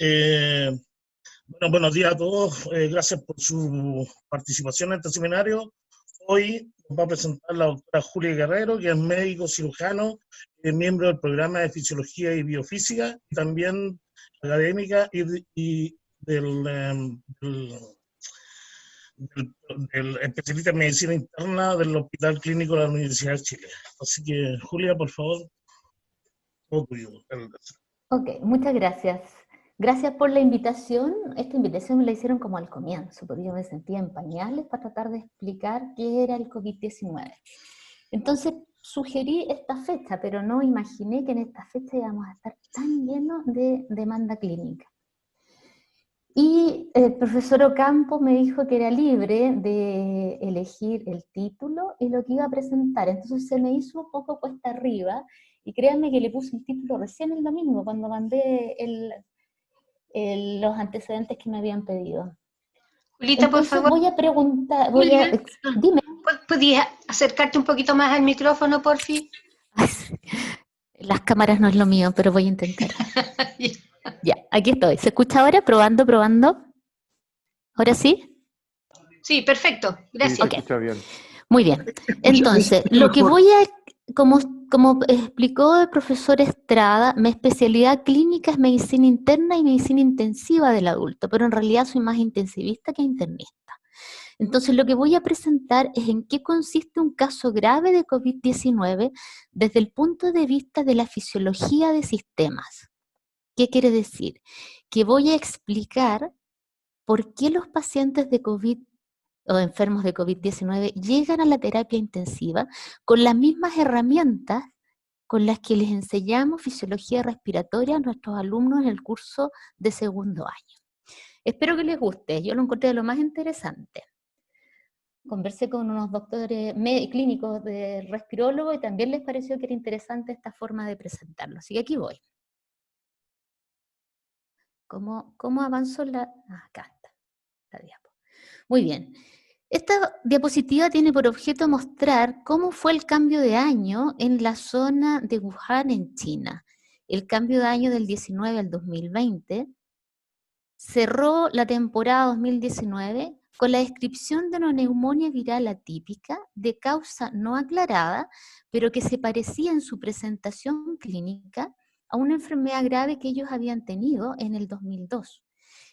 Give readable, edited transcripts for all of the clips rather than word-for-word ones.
Eh, bueno, buenos días a todos. Gracias por su participación en este seminario. Hoy nos va a presentar la doctora Julia Guerrero, que es médico cirujano, miembro del programa de Fisiología y Biofísica, y también académica y del especialista en medicina interna del Hospital Clínico de la Universidad de Chile. Así que, Julia, por favor, todo tuyo. Ok, muchas gracias. Gracias por la invitación. Esta invitación me la hicieron como al comienzo, porque yo me sentía en pañales para tratar de explicar qué era el COVID-19. Entonces sugerí esta fecha, pero no imaginé que en esta fecha íbamos a estar tan llenos de demanda clínica. Y el profesor Ocampo me dijo que era libre de elegir el título y lo que iba a presentar. Entonces se me hizo un poco cuesta arriba, y créanme que le puse el título recién el domingo, cuando mandé los antecedentes que me habían pedido. Julita, entonces, por favor. voy a preguntar, dime. ¿Podías acercarte un poquito más al micrófono, por fin? Las cámaras no es lo mío, pero voy a intentar. Ya, aquí estoy. ¿Se escucha ahora? Probando, probando. ¿Ahora sí? Sí, perfecto. Gracias. Sí, se escucha bien. Muy bien. Entonces, lo que voy a, como explicó el profesor Estrada, mi especialidad clínica es medicina interna y medicina intensiva del adulto, pero en realidad soy más intensivista que internista. Entonces, lo que voy a presentar es en qué consiste un caso grave de COVID-19 desde el punto de vista de la fisiología de sistemas. ¿Qué quiere decir? Que voy a explicar por qué los pacientes de COVID o enfermos de COVID-19 llegan a la terapia intensiva con las mismas herramientas con las que les enseñamos fisiología respiratoria a nuestros alumnos en el curso de segundo año. Espero que les guste, yo lo encontré de lo más interesante. Conversé con unos doctores clínicos de respirólogos y también les pareció que era interesante esta forma de presentarlo, así que aquí voy. ¿Cómo avanzó la...? Acá está, la diapo. Muy bien. Esta diapositiva tiene por objeto mostrar cómo fue el cambio de año en la zona de Wuhan, en China. El cambio de año del 19 al 2020 cerró la temporada 2019 con la descripción de una neumonía viral atípica de causa no aclarada, pero que se parecía en su presentación clínica a una enfermedad grave que ellos habían tenido en el 2002,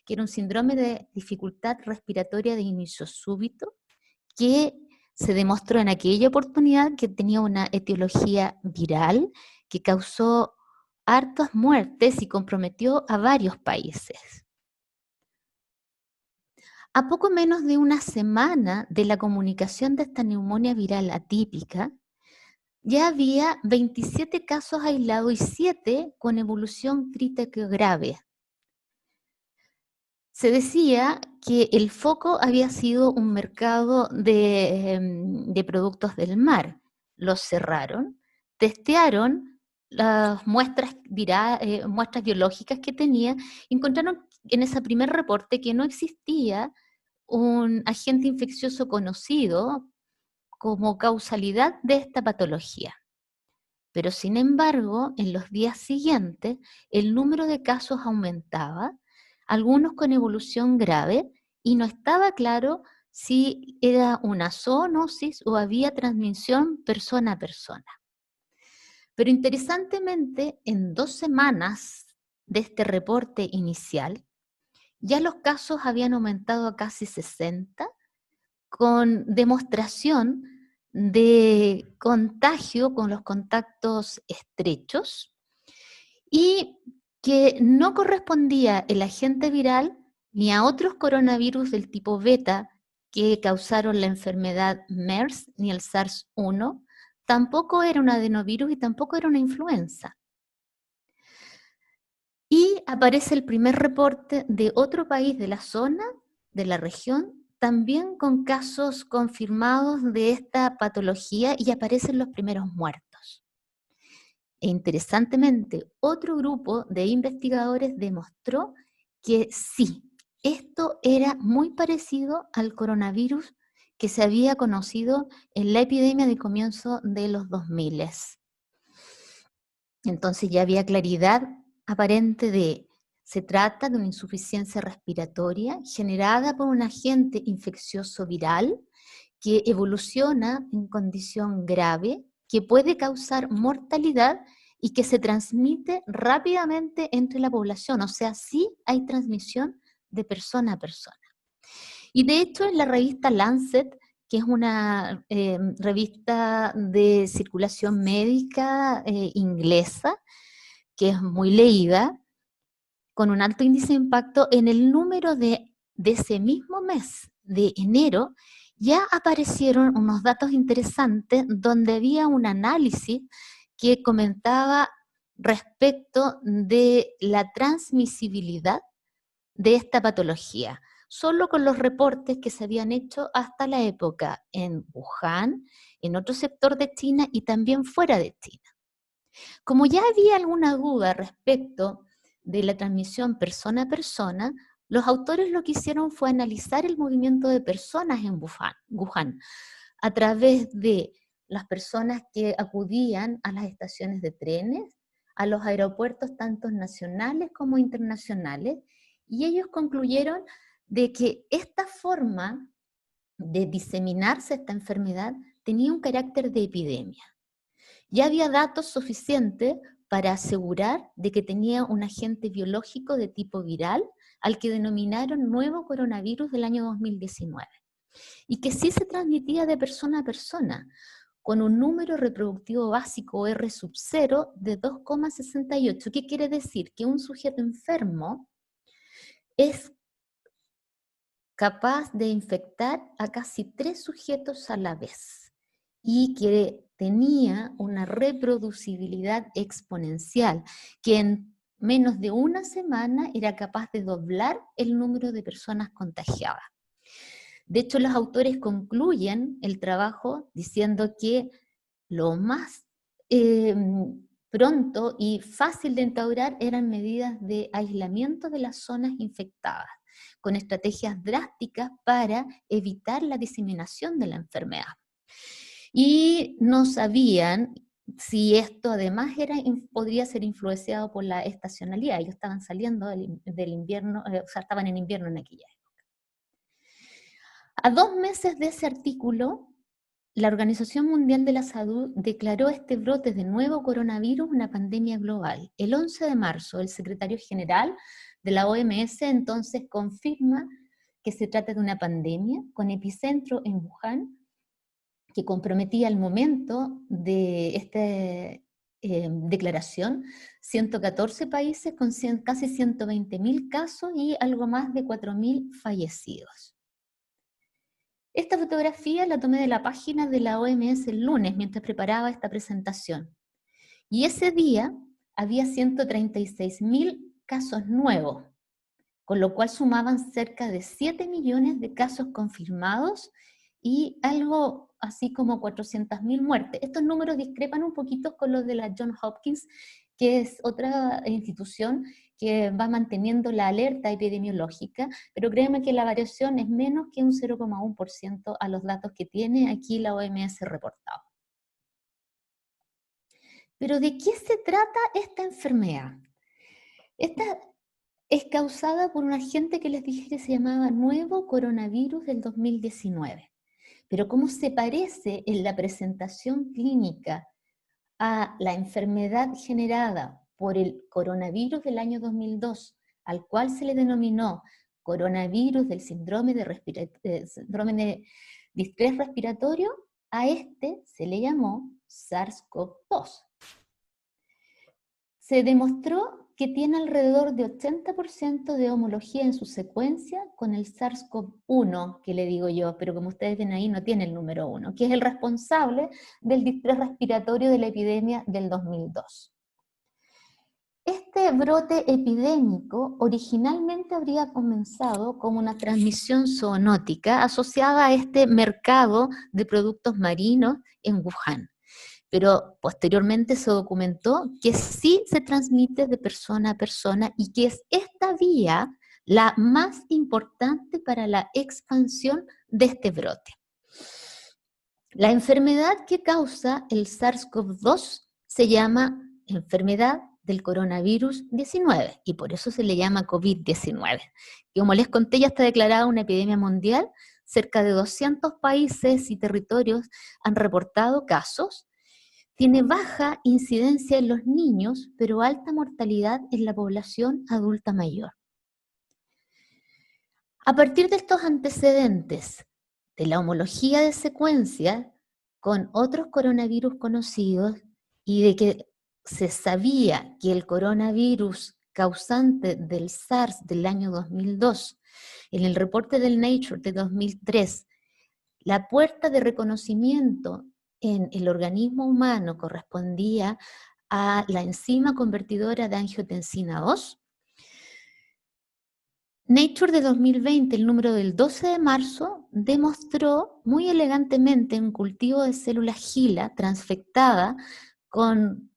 que era un síndrome de dificultad respiratoria de inicio súbito, que se demostró en aquella oportunidad que tenía una etiología viral que causó hartas muertes y comprometió a varios países. A poco menos de una semana de la comunicación de esta neumonía viral atípica, ya había 27 casos aislados y 7 con evolución crítica grave. Se decía que el foco había sido un mercado de productos del mar. Los cerraron, testearon las muestras biológicas que tenía, y encontraron en ese primer reporte que no existía un agente infeccioso conocido como causalidad de esta patología. Pero sin embargo, en los días siguientes, el número de casos aumentaba, algunos con evolución grave, y no estaba claro si era una zoonosis o había transmisión persona a persona. Pero interesantemente, en 2 semanas de este reporte inicial, ya los casos habían aumentado a casi 60, con demostración de contagio con los contactos estrechos, y que no correspondía el agente viral ni a otros coronavirus del tipo beta que causaron la enfermedad MERS, ni el SARS-1, tampoco era un adenovirus y tampoco era una influenza. Y aparece el primer reporte de otro país de la zona, de la región, también con casos confirmados de esta patología, y aparecen los primeros muertos. E interesantemente, otro grupo de investigadores demostró que sí, esto era muy parecido al coronavirus que se había conocido en la epidemia de comienzo de los 2000. Entonces ya había claridad aparente de Se trata de una insuficiencia respiratoria generada por un agente infeccioso viral que evoluciona en condición grave, que puede causar mortalidad y que se transmite rápidamente entre la población. O sea, sí hay transmisión de persona a persona. Y de hecho en la revista Lancet, que es una revista de circulación médica inglesa, que es muy leída, con un alto índice de impacto, en el número de ese mismo mes de enero, ya aparecieron unos datos interesantes donde había un análisis que comentaba respecto de la transmisibilidad de esta patología, solo con los reportes que se habían hecho hasta la época en Wuhan, en otro sector de China y también fuera de China. Como ya había alguna duda respecto de la transmisión persona a persona, los autores lo que hicieron fue analizar el movimiento de personas en Wuhan a través de las personas que acudían a las estaciones de trenes, a los aeropuertos tanto nacionales como internacionales, y ellos concluyeron de que esta forma de diseminarse esta enfermedad tenía un carácter de epidemia. Ya había datos suficientes para asegurar de que tenía un agente biológico de tipo viral al que denominaron nuevo coronavirus del año 2019 y que sí se transmitía de persona a persona con un número reproductivo básico R sub 0 de 2,68. ¿Qué quiere decir? Que un sujeto enfermo es capaz de infectar a casi 3 sujetos a la vez y que tenía una reproducibilidad exponencial, que en menos de una semana era capaz de doblar el número de personas contagiadas. De hecho, los autores concluyen el trabajo diciendo que lo más pronto y fácil de instaurar eran medidas de aislamiento de las zonas infectadas, con estrategias drásticas para evitar la diseminación de la enfermedad. Y no sabían si esto además podría ser influenciado por la estacionalidad. Ellos estaban saliendo del invierno, o sea, estaban en invierno en aquella época. A 2 meses de ese artículo, la Organización Mundial de la Salud declaró este brote de nuevo coronavirus una pandemia global. El 11 de marzo, el secretario general de la OMS entonces confirma que se trata de una pandemia con epicentro en Wuhan, que comprometía al momento de esta declaración 114 países con casi 120.000 casos y algo más de 4.000 fallecidos. Esta fotografía la tomé de la página de la OMS el lunes mientras preparaba esta presentación. Y ese día había 136.000 casos nuevos, con lo cual sumaban cerca de 7 millones de casos confirmados y algo así como 400.000 muertes. Estos números discrepan un poquito con los de la Johns Hopkins, que es otra institución que va manteniendo la alerta epidemiológica, pero créanme que la variación es menos que un 0,1% a los datos que tiene aquí la OMS reportado. Pero ¿de qué se trata esta enfermedad? Esta es causada por un agente que les dije que se llamaba nuevo coronavirus del 2019. Pero como se parece en la presentación clínica a la enfermedad generada por el coronavirus del año 2002, al cual se le denominó coronavirus del síndrome de distrés respiratorio, a este se le llamó SARS-CoV-2. Se demostró que tiene alrededor de 80% de homología en su secuencia con el SARS-CoV-1, que le digo yo, pero como ustedes ven ahí no tiene el número 1, que es el responsable del distrés respiratorio de la epidemia del 2002. Este brote epidémico originalmente habría comenzado como una transmisión zoonótica asociada a este mercado de productos marinos en Wuhan. Pero posteriormente se documentó que sí se transmite de persona a persona y que es esta vía la más importante para la expansión de este brote. La enfermedad que causa el SARS-CoV-2 se llama enfermedad del coronavirus 19, y por eso se le llama COVID-19. Como les conté, ya está declarada una epidemia mundial, cerca de 200 países y territorios han reportado casos, tiene baja incidencia en los niños, pero alta mortalidad en la población adulta mayor. A partir de estos antecedentes de la homología de secuencia con otros coronavirus conocidos y de que se sabía que el coronavirus causante del SARS del año 2002, en el reporte del Nature de 2003, la puerta de reconocimiento en el organismo humano correspondía a la enzima convertidora de angiotensina 2, Nature de 2020, el número del 12 de marzo, demostró muy elegantemente un cultivo de células HeLa transfectada con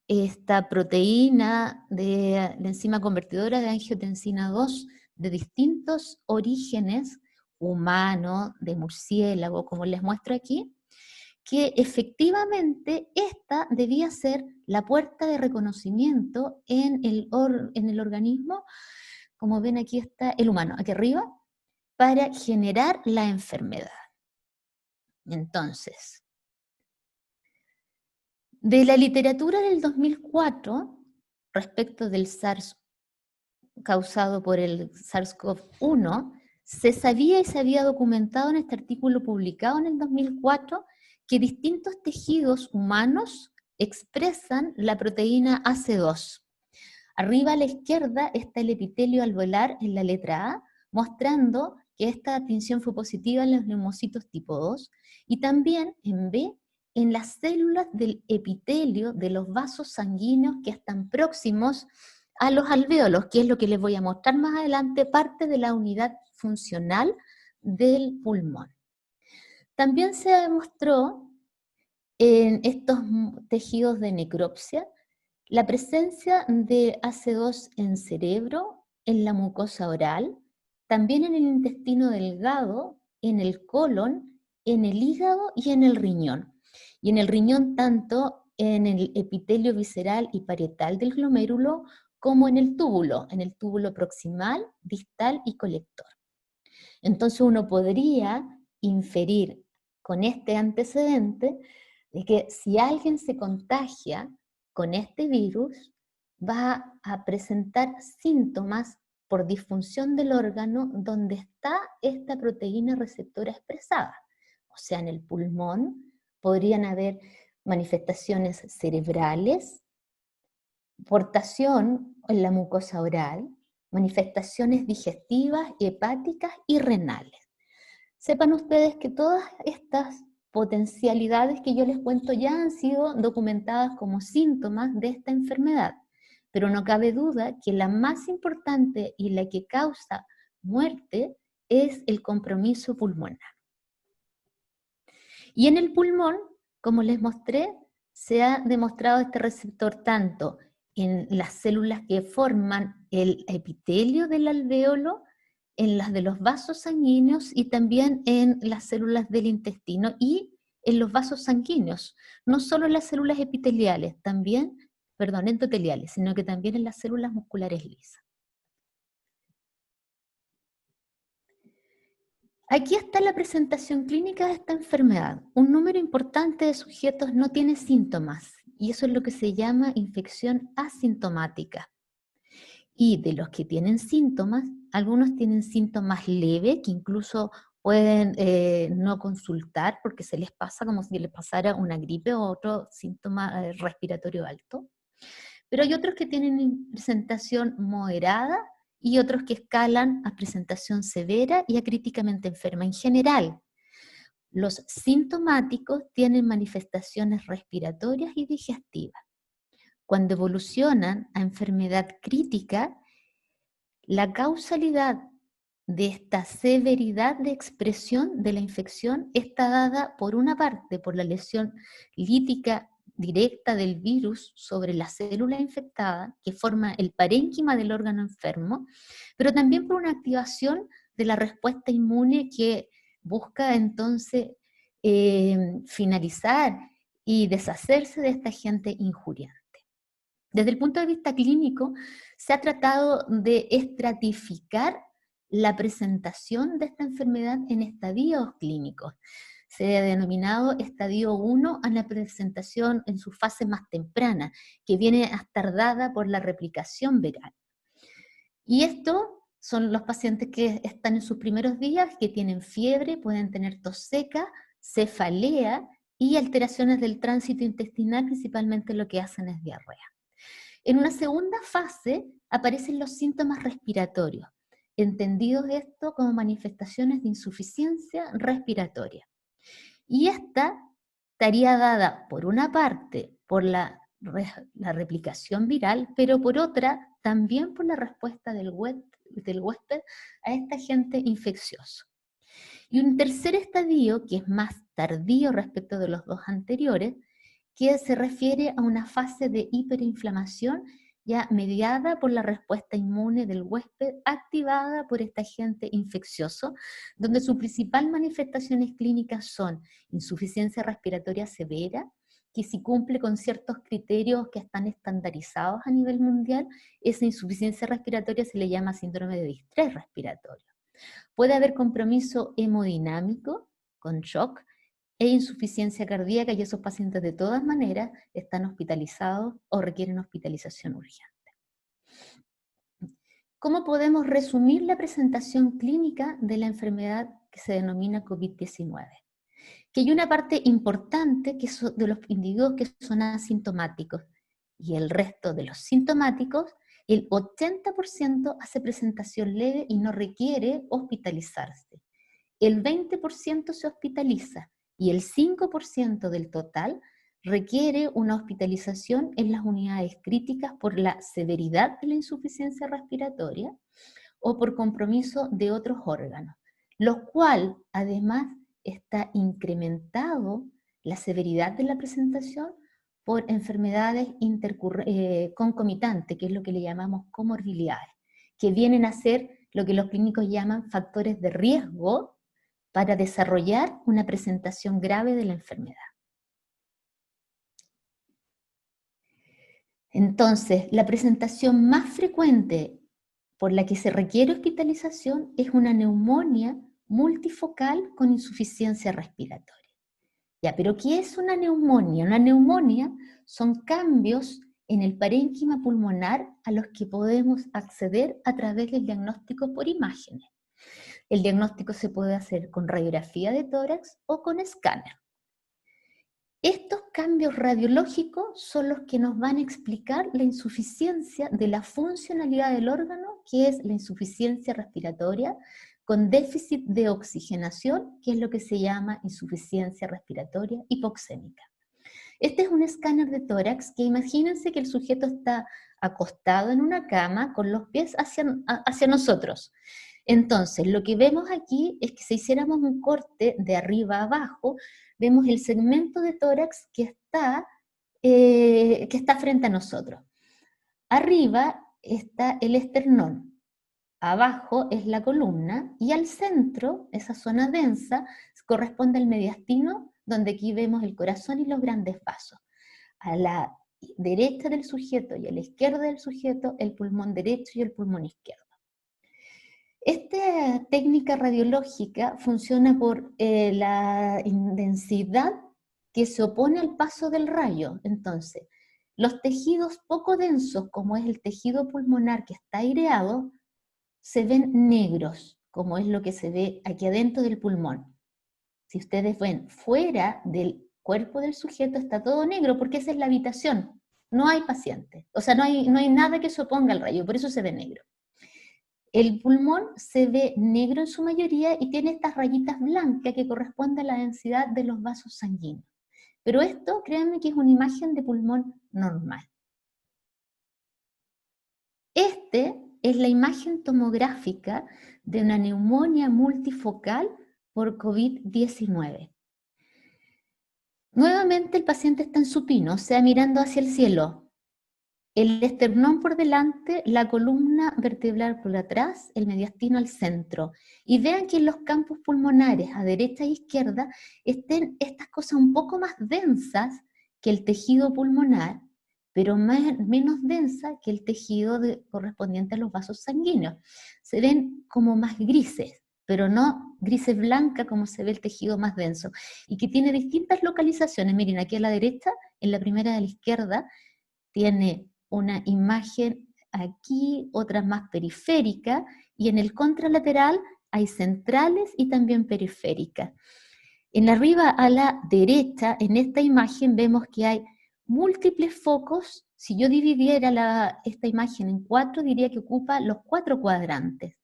esta proteína de la enzima convertidora de angiotensina 2 de distintos orígenes, humano, de murciélago, como les muestro aquí, que efectivamente esta debía ser la puerta de reconocimiento en el organismo. Como ven, aquí está el humano, aquí arriba, para generar la enfermedad. Entonces, de la literatura del 2004, respecto del SARS causado por el SARS-CoV-1, se sabía y se había documentado en este artículo publicado en el 2004 que distintos tejidos humanos expresan la proteína AC2. Arriba a la izquierda está el epitelio alveolar en la letra A, mostrando que esta tinción fue positiva en los neumocitos tipo 2, y también en B, en las células del epitelio de los vasos sanguíneos que están próximos a los alvéolos, que es lo que les voy a mostrar más adelante, parte de la unidad funcional del pulmón. También se demostró en estos tejidos de necropsia la presencia de AC2 en cerebro, en la mucosa oral, también en el intestino delgado, en el colon, en el hígado y en el riñón. Y en el riñón tanto en el epitelio visceral y parietal del glomérulo como en el túbulo proximal, distal y colector. Entonces uno podría inferir con este antecedente de que si alguien se contagia con este virus, va a presentar síntomas por disfunción del órgano donde está esta proteína receptora expresada. O sea, en el pulmón podrían haber manifestaciones cerebrales, portación en la mucosa oral, manifestaciones digestivas, hepáticas y renales. Sepan ustedes que todas estas potencialidades que yo les cuento ya han sido documentadas como síntomas de esta enfermedad, pero no cabe duda que la más importante y la que causa muerte es el compromiso pulmonar. Y en el pulmón, como les mostré, se ha demostrado este receptor tanto en las células que forman el epitelio del alvéolo, en las de los vasos sanguíneos y también en las células del intestino y en los vasos sanguíneos, no solo en las células epiteliales, también, perdón, endoteliales, sino que también en las células musculares lisas. Aquí está la presentación clínica de esta enfermedad. Un número importante de sujetos no tiene síntomas, y eso es lo que se llama infección asintomática. Y de los que tienen síntomas, algunos tienen síntomas leves, que incluso pueden no consultar porque se les pasa como si les pasara una gripe o otro síntoma respiratorio alto. Pero hay otros que tienen presentación moderada y otros que escalan a presentación severa y a críticamente enferma. En general, los sintomáticos tienen manifestaciones respiratorias y digestivas. Cuando evolucionan a enfermedad crítica, la causalidad de esta severidad de expresión de la infección está dada por una parte por la lesión lítica directa del virus sobre la célula infectada, que forma el parénquima del órgano enfermo, pero también por una activación de la respuesta inmune que busca entonces finalizar y deshacerse de esta agente injuriante. Desde el punto de vista clínico, se ha tratado de estratificar la presentación de esta enfermedad en estadios clínicos. Se ha denominado estadio 1 a la presentación en su fase más temprana, que viene tardada por la replicación viral. Y esto son los pacientes que están en sus primeros días, que tienen fiebre, pueden tener tos seca, cefalea y alteraciones del tránsito intestinal, principalmente lo que hacen es diarrea. En una segunda fase aparecen los síntomas respiratorios, entendidos esto como manifestaciones de insuficiencia respiratoria. Y esta estaría dada, por una parte, por la replicación viral, pero por otra, también por la respuesta del huésped a este agente infeccioso. Y un tercer estadio, que es más tardío respecto de los dos anteriores, que se refiere a una fase de hiperinflamación ya mediada por la respuesta inmune del huésped activada por este agente infeccioso, donde sus principales manifestaciones clínicas son insuficiencia respiratoria severa, que si cumple con ciertos criterios que están estandarizados a nivel mundial, esa insuficiencia respiratoria se le llama síndrome de distrés respiratorio. Puede haber compromiso hemodinámico con shock e insuficiencia cardíaca, y esos pacientes de todas maneras están hospitalizados o requieren hospitalización urgente. ¿Cómo podemos resumir la presentación clínica de la enfermedad que se denomina COVID-19? Que hay una parte importante que son de los individuos que son asintomáticos, y el resto de los sintomáticos, el 80% hace presentación leve y no requiere hospitalizarse. El 20% se hospitaliza, y el 5% del total requiere una hospitalización en las unidades críticas por la severidad de la insuficiencia respiratoria o por compromiso de otros órganos, lo cual además está incrementado la severidad de la presentación por enfermedades concomitantes, que es lo que le llamamos comorbilidades, que vienen a ser lo que los clínicos llaman factores de riesgo para desarrollar una presentación grave de la enfermedad. Entonces, la presentación más frecuente por la que se requiere hospitalización es una neumonía multifocal con insuficiencia respiratoria. Ya, pero ¿qué es una neumonía? Una neumonía son cambios en el parénquima pulmonar a los que podemos acceder a través del diagnóstico por imágenes. El diagnóstico se puede hacer con radiografía de tórax o con escáner. Estos cambios radiológicos son los que nos van a explicar la insuficiencia de la funcionalidad del órgano, que es la insuficiencia respiratoria, con déficit de oxigenación, que es lo que se llama insuficiencia respiratoria hipoxémica. Este es un escáner de tórax que imagínense que el sujeto está acostado en una cama con los pies hacia nosotros. Entonces, lo que vemos aquí es que si hiciéramos un corte de arriba a abajo, vemos el segmento de tórax que está frente a nosotros. Arriba está el esternón, abajo es la columna, y al centro, esa zona densa, corresponde al mediastino, donde aquí vemos el corazón y los grandes vasos. A la derecha del sujeto y a la izquierda del sujeto, el pulmón derecho y el pulmón izquierdo. Esta técnica radiológica funciona por la intensidad que se opone al paso del rayo. Entonces, los tejidos poco densos, como es el tejido pulmonar que está aireado, se ven negros, como es lo que se ve aquí adentro del pulmón. Si ustedes ven fuera del cuerpo del sujeto, está todo negro, porque esa es la habitación. No hay paciente. O sea, no hay nada que se oponga al rayo, por eso se ve negro. El pulmón se ve negro en su mayoría y tiene estas rayitas blancas que corresponden a la densidad de los vasos sanguíneos. Pero esto, créanme que es una imagen de pulmón normal. Este es la imagen tomográfica de una neumonía multifocal por COVID-19. Nuevamente el paciente está en supino, o sea, mirando hacia el cielo. El esternón por delante, la columna vertebral por atrás, el mediastino al centro. Y vean que en los campos pulmonares, a derecha e izquierda, estén estas cosas un poco más densas que el tejido pulmonar, pero menos densa que el tejido correspondiente a los vasos sanguíneos. Se ven como más grises, pero no grises blancas como se ve el tejido más denso, y que tiene distintas localizaciones. Miren, aquí a la derecha, en la primera de la izquierda, tiene una imagen aquí, otra más periférica, y en el contralateral hay centrales y también periféricas. En la arriba a la derecha, en esta imagen, vemos que hay múltiples focos. Si yo dividiera esta imagen en 4, diría que ocupa los 4 cuadrantes.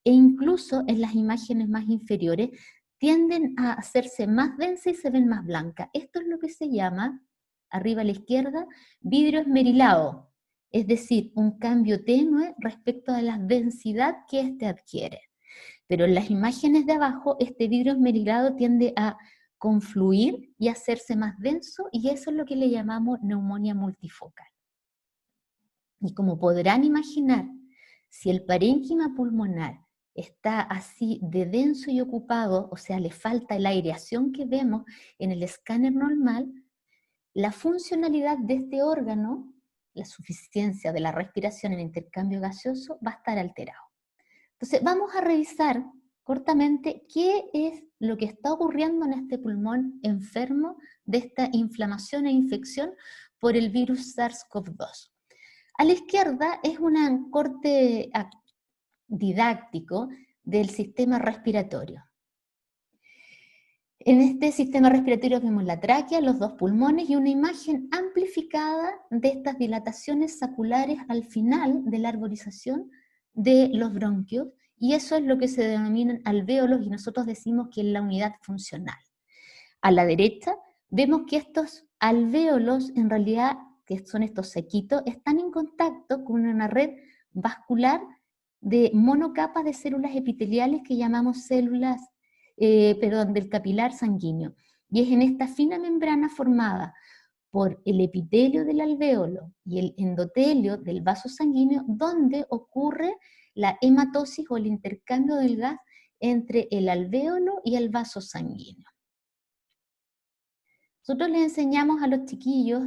E incluso en las imágenes más inferiores tienden a hacerse más densas y se ven más blancas. Esto es lo que se llama, arriba a la izquierda, vidrio esmerilado, es decir, un cambio tenue respecto a la densidad que éste adquiere. Pero en las imágenes de abajo, este vidrio esmerilado tiende a confluir y hacerse más denso, y eso es lo que le llamamos neumonía multifocal. Y como podrán imaginar, si el parénquima pulmonar está así de denso y ocupado, o sea, le falta la aireación que vemos en el escáner normal, la funcionalidad de este órgano, la suficiencia de la respiración en intercambio gaseoso, va a estar alterado. Entonces, vamos a revisar cortamente qué es lo que está ocurriendo en este pulmón enfermo de esta inflamación e infección por el virus SARS-CoV-2. A la izquierda es un corte didáctico del sistema respiratorio. En este sistema respiratorio vemos la tráquea, los 2 pulmones y una imagen amplificada de estas dilataciones saculares al final de la arborización de los bronquios, y eso es lo que se denominan alvéolos, y nosotros decimos que es la unidad funcional. A la derecha vemos que estos alvéolos, en realidad, que son estos sequitos, están en contacto con una red vascular de monocapas de células epiteliales que llamamos células, del capilar sanguíneo. Y es en esta fina membrana formada por el epitelio del alvéolo y el endotelio del vaso sanguíneo donde ocurre la hematosis o el intercambio del gas entre el alvéolo y el vaso sanguíneo. Nosotros les enseñamos a los chiquillos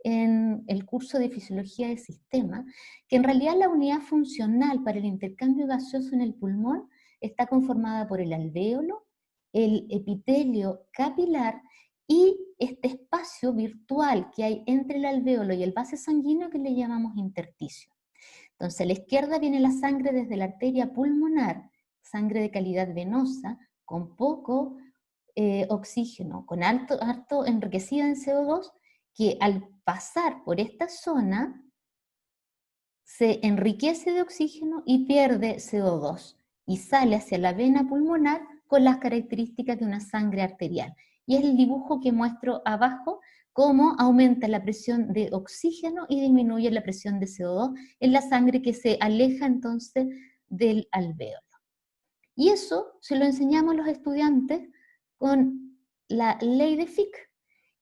en el curso de Fisiología del Sistema que en realidad la unidad funcional para el intercambio gaseoso en el pulmón está conformada por el alvéolo, el epitelio capilar y este espacio virtual que hay entre el alvéolo y el vaso sanguíneo que le llamamos intersticio. Entonces a la izquierda viene la sangre desde la arteria pulmonar, sangre de calidad venosa, con poco oxígeno, con harto enriquecida en CO2, que al pasar por esta zona se enriquece de oxígeno y pierde CO2, y sale hacia la vena pulmonar con las características de una sangre arterial. Y es el dibujo que muestro abajo, cómo aumenta la presión de oxígeno y disminuye la presión de CO2 en la sangre que se aleja entonces del alvéolo. Y eso se lo enseñamos a los estudiantes con la ley de Fick,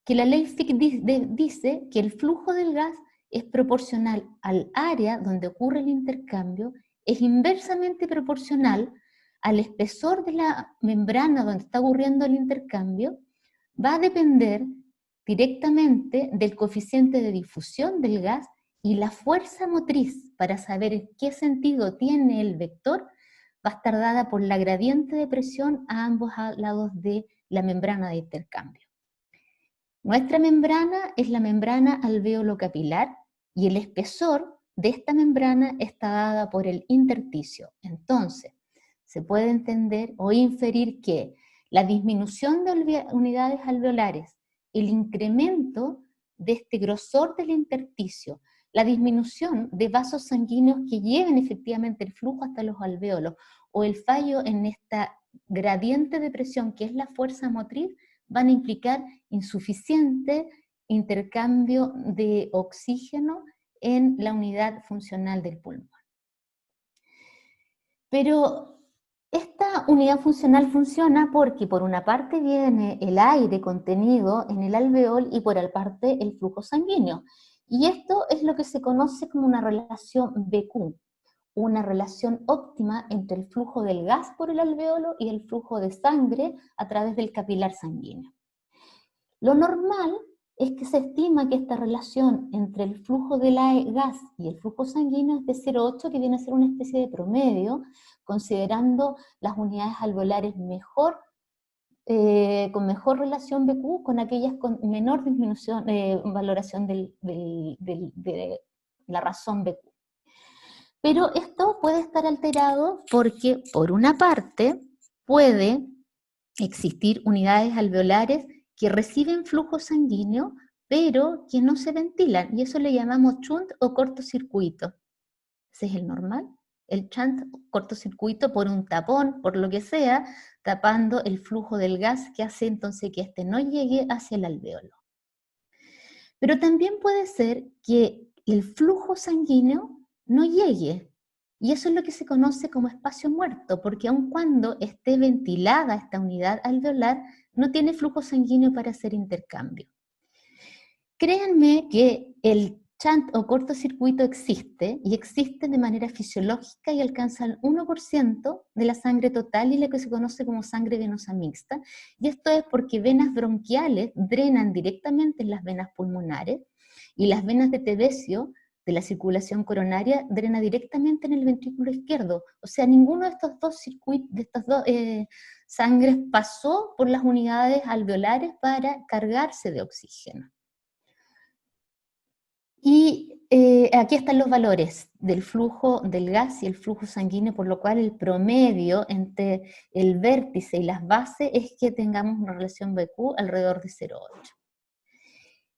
que la ley Fick dice que el flujo del gas es proporcional al área donde ocurre el intercambio, es inversamente proporcional al espesor de la membrana donde está ocurriendo el intercambio, va a depender directamente del coeficiente de difusión del gas, y la fuerza motriz para saber en qué sentido tiene el vector va a estar dada por la gradiente de presión a ambos lados de la membrana de intercambio. Nuestra membrana es la membrana alveolo-capilar y el espesor de esta membrana está dada por el intersticio. Entonces, se puede entender o inferir que la disminución de unidades alveolares, el incremento de este grosor del intersticio, la disminución de vasos sanguíneos que lleven efectivamente el flujo hasta los alvéolos, o el fallo en esta gradiente de presión que es la fuerza motriz, van a implicar insuficiente intercambio de oxígeno en la unidad funcional del pulmón. Pero esta unidad funcional funciona porque por una parte viene el aire contenido en el alveol y por otra parte el flujo sanguíneo. Y esto es lo que se conoce como una relación BQ, una relación óptima entre el flujo del gas por el alvéolo y el flujo de sangre a través del capilar sanguíneo. Lo normal es que se estima que esta relación entre el flujo del gas y el flujo sanguíneo es de 0,8, que viene a ser una especie de promedio, considerando las unidades alveolares mejor, con mejor relación BQ, con aquellas con menor disminución, valoración de la razón BQ. Pero esto puede estar alterado porque, por una parte, puede existir unidades alveolares que reciben flujo sanguíneo, pero que no se ventilan, y eso le llamamos shunt o cortocircuito. Ese es el normal. El shunt, cortocircuito por un tapón, por lo que sea, tapando el flujo del gas, que hace entonces que este no llegue hacia el alvéolo. Pero también puede ser que el flujo sanguíneo no llegue, y eso es lo que se conoce como espacio muerto, porque aun cuando esté ventilada esta unidad alveolar, no tiene flujo sanguíneo para hacer intercambio. Créanme que el shunt o cortocircuito existe, y existe de manera fisiológica y alcanza el 1% de la sangre total y lo que se conoce como sangre venosa mixta, y esto es porque venas bronquiales drenan directamente en las venas pulmonares, y las venas de Tevesio, de la circulación coronaria, drena directamente en el ventrículo izquierdo. O sea, ninguno de estos dos circuitos, de estas dos sangres pasó por las unidades alveolares para cargarse de oxígeno. Y aquí están los valores del flujo del gas y el flujo sanguíneo, por lo cual el promedio entre el vértice y las bases es que tengamos una relación BQ alrededor de 0,8.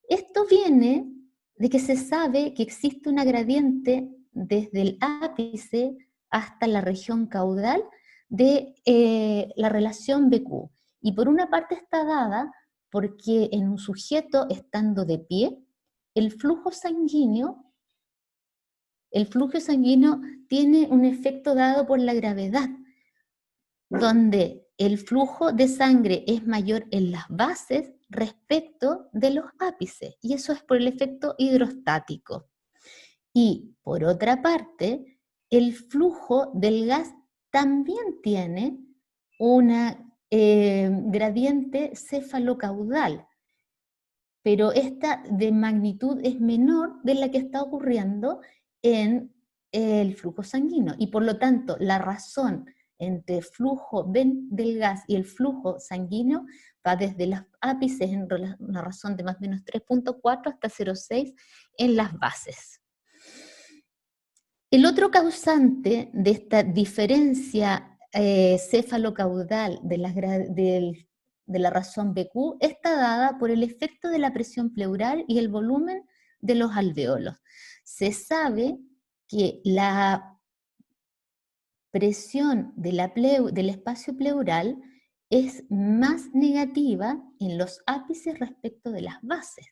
Esto viene de que se sabe que existe una gradiente desde el ápice hasta la región caudal de la relación BQ. Y por una parte está dada porque en un sujeto estando de pie, el flujo sanguíneo tiene un efecto dado por la gravedad, donde el flujo de sangre es mayor en las bases respecto de los ápices, y eso es por el efecto hidrostático. Y por otra parte, el flujo del gas también tiene una gradiente cefalocaudal, pero esta de magnitud es menor de la que está ocurriendo en el flujo sanguíneo, y por lo tanto la razón entre el flujo del gas y el flujo sanguíneo va desde los ápices en una razón de más o menos 3,4 hasta 0,6 en las bases. El otro causante de esta diferencia cefalocaudal de la razón BQ está dada por el efecto de la presión pleural y el volumen de los alvéolos. Se sabe que la presión del espacio pleural es más negativa en los ápices respecto de las bases.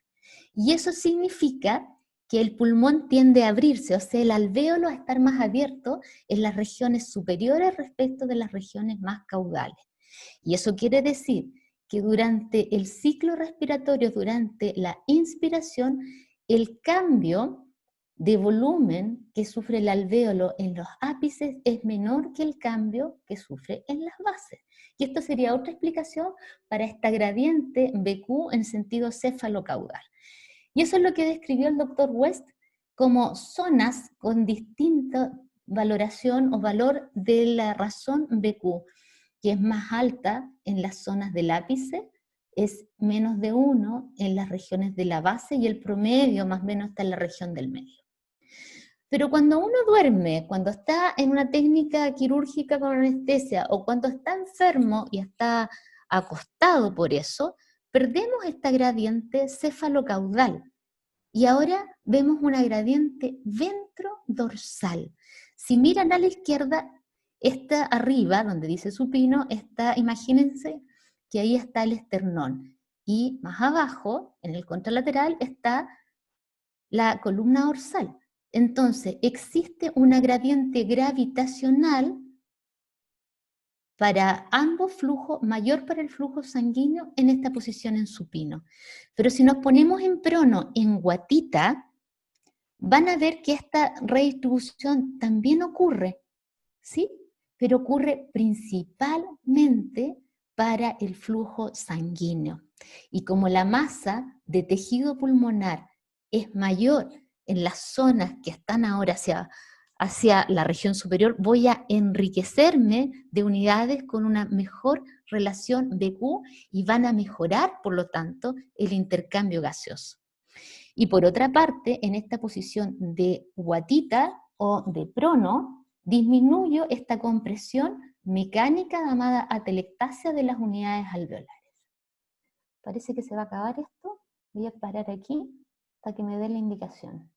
Y eso significa que el pulmón tiende a abrirse, o sea, el alvéolo a estar más abierto en las regiones superiores respecto de las regiones más caudales. Y eso quiere decir que durante el ciclo respiratorio, durante la inspiración, el cambio de volumen que sufre el alvéolo en los ápices es menor que el cambio que sufre en las bases. Y esto sería otra explicación para esta gradiente BQ en sentido cefalocaudal. Y eso es lo que describió el doctor West como zonas con distinta valoración o valor de la razón BQ, que es más alta en las zonas del ápice, es menos de 1 en las regiones de la base, y el promedio más o menos está en la región del medio. Pero cuando uno duerme, cuando está en una técnica quirúrgica con anestesia, o cuando está enfermo y está acostado por eso, perdemos esta gradiente cefalocaudal. Y ahora vemos una gradiente ventrodorsal. Si miran a la izquierda, está arriba, donde dice supino, imagínense que ahí está el esternón. Y más abajo, en el contralateral, está la columna dorsal. Entonces, existe una gradiente gravitacional para ambos flujos, mayor para el flujo sanguíneo en esta posición en supino. Pero si nos ponemos en prono, en guatita, van a ver que esta redistribución también ocurre, ¿sí? Pero ocurre principalmente para el flujo sanguíneo. Y como la masa de tejido pulmonar es mayor en las zonas que están ahora hacia la región superior, voy a enriquecerme de unidades con una mejor relación BQ y van a mejorar, por lo tanto, el intercambio gaseoso. Y por otra parte, en esta posición de guatita o de prono, disminuyo esta compresión mecánica llamada atelectasia de las unidades alveolares. Parece que se va a acabar esto. Voy a parar aquí para que me dé la indicación.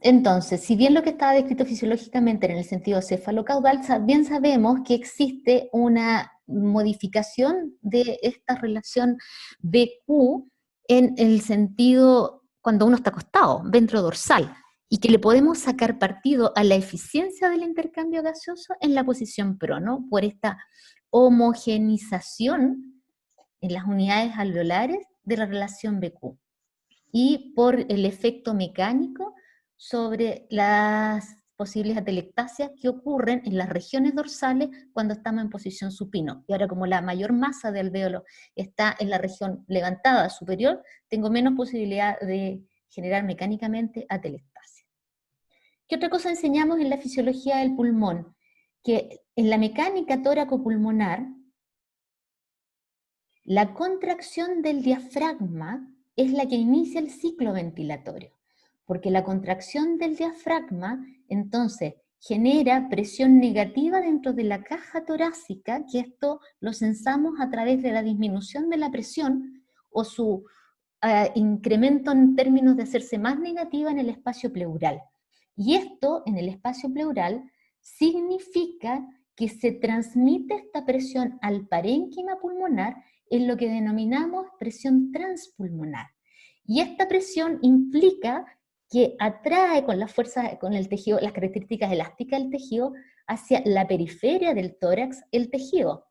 Entonces, si bien lo que estaba descrito fisiológicamente era en el sentido cefalocaudal, bien sabemos que existe una modificación de esta relación BQ en el sentido cuando uno está acostado, ventrodorsal, y que le podemos sacar partido a la eficiencia del intercambio gaseoso en la posición prono, por esta homogenización en las unidades alveolares de la relación BQ, y por el efecto mecánico sobre las posibles atelectasias que ocurren en las regiones dorsales cuando estamos en posición supino. Y ahora, como la mayor masa de alvéolo está en la región levantada superior, tengo menos posibilidad de generar mecánicamente atelectasia. ¿Qué otra cosa enseñamos en la fisiología del pulmón? Que en la mecánica tóraco-pulmonar, la contracción del diafragma es la que inicia el ciclo ventilatorio, porque la contracción del diafragma, entonces, genera presión negativa dentro de la caja torácica, que esto lo sensamos a través de la disminución de la presión, o su incremento en términos de hacerse más negativa en el espacio pleural. Y esto, en el espacio pleural, significa que se transmite esta presión al parénquima pulmonar en lo que denominamos presión transpulmonar. Y esta presión implica que atrae con la fuerza, con el tejido, las características elásticas del tejido, hacia la periferia del tórax el tejido,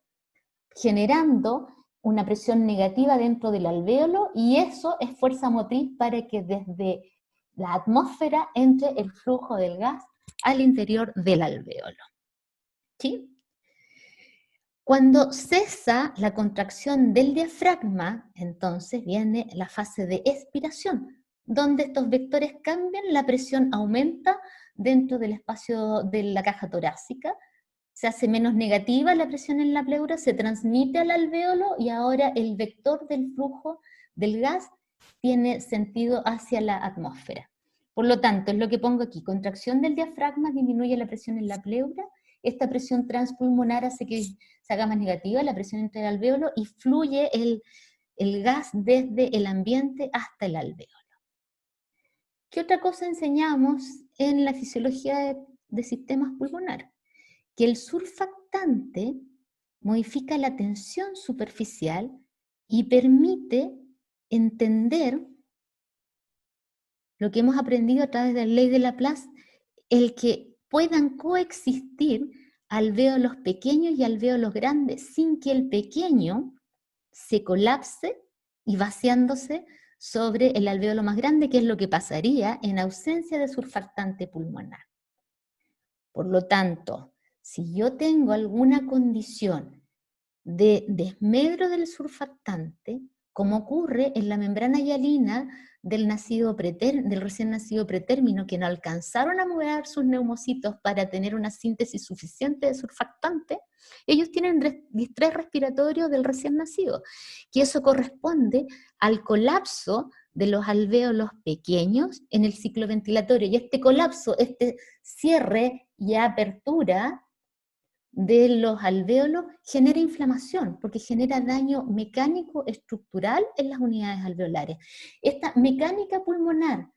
generando una presión negativa dentro del alvéolo, y eso es fuerza motriz para que desde la atmósfera entre el flujo del gas al interior del alvéolo. ¿Sí? Cuando cesa la contracción del diafragma, entonces viene la fase de expiración, donde estos vectores cambian, la presión aumenta dentro del espacio de la caja torácica, se hace menos negativa la presión en la pleura, se transmite al alvéolo y ahora el vector del flujo del gas tiene sentido hacia la atmósfera. Por lo tanto, es lo que pongo aquí, contracción del diafragma disminuye la presión en la pleura, esta presión transpulmonar hace que se haga más negativa la presión entre el alvéolo y fluye el gas desde el ambiente hasta el alvéolo. ¿Qué otra cosa enseñamos en la fisiología de sistemas pulmonares? Que el surfactante modifica la tensión superficial y permite entender lo que hemos aprendido a través de la ley de Laplace, el que puedan coexistir alvéolos pequeños y alvéolos grandes sin que el pequeño se colapse y vaciándose sobre el alvéolo más grande, que es lo que pasaría en ausencia de surfactante pulmonar. Por lo tanto, si yo tengo alguna condición de desmedro del surfactante, como ocurre en la membrana hialina del recién nacido pretérmino, que no alcanzaron a mover sus neumocitos para tener una síntesis suficiente de surfactante, ellos tienen distrés respiratorio del recién nacido, que eso corresponde al colapso de los alvéolos pequeños en el ciclo ventilatorio, y este colapso, este cierre y apertura de los alvéolos genera inflamación, porque genera daño mecánico estructural en las unidades alveolares. Esta mecánica pulmonar,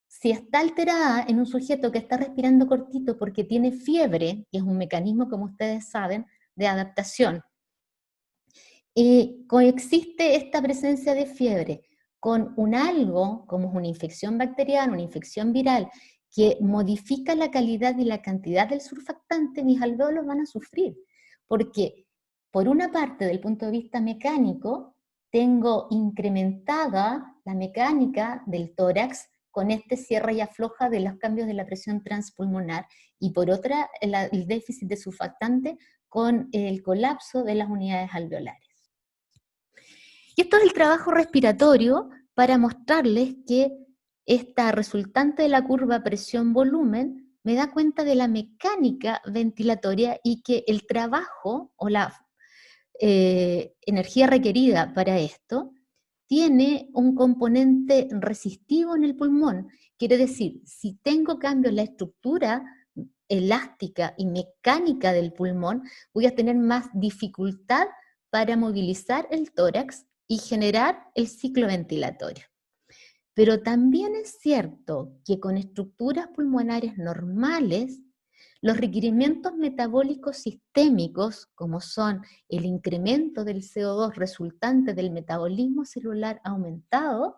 si está alterada en un sujeto que está respirando cortito porque tiene fiebre, que es un mecanismo, como ustedes saben, de adaptación, y coexiste esta presencia de fiebre con un algo, como es una infección bacteriana, una infección viral, que modifica la calidad y la cantidad del surfactante, mis alvéolos van a sufrir, porque por una parte, del punto de vista mecánico, tengo incrementada la mecánica del tórax con este cierre y afloja de los cambios de la presión transpulmonar, y por otra, el déficit de surfactante con el colapso de las unidades alveolares. Y esto es el trabajo respiratorio para mostrarles que esta resultante de la curva presión-volumen me da cuenta de la mecánica ventilatoria y que el trabajo o la energía requerida para esto tiene un componente resistivo en el pulmón. Quiere decir, si tengo cambios en la estructura elástica y mecánica del pulmón, voy a tener más dificultad para movilizar el tórax y generar el ciclo ventilatorio. Pero también es cierto que con estructuras pulmonares normales, los requerimientos metabólicos sistémicos, como son el incremento del CO2 resultante del metabolismo celular aumentado,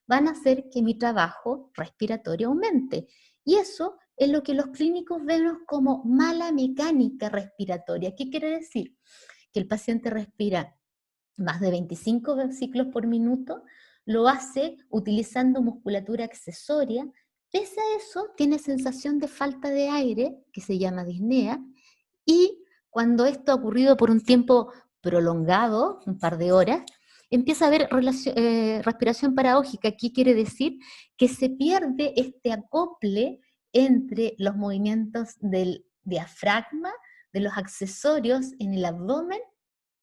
van a hacer que mi trabajo respiratorio aumente. Y eso es lo que los clínicos vemos como mala mecánica respiratoria. ¿Qué quiere decir? Que el paciente respira más de 25 ciclos por minuto, lo hace utilizando musculatura accesoria. Pese a eso, tiene sensación de falta de aire, que se llama disnea, y cuando esto ha ocurrido por un tiempo prolongado, un par de horas, empieza a haber respiración paradójica. ¿Qué quiere decir? Que se pierde este acople entre los movimientos del diafragma, de los accesorios en el abdomen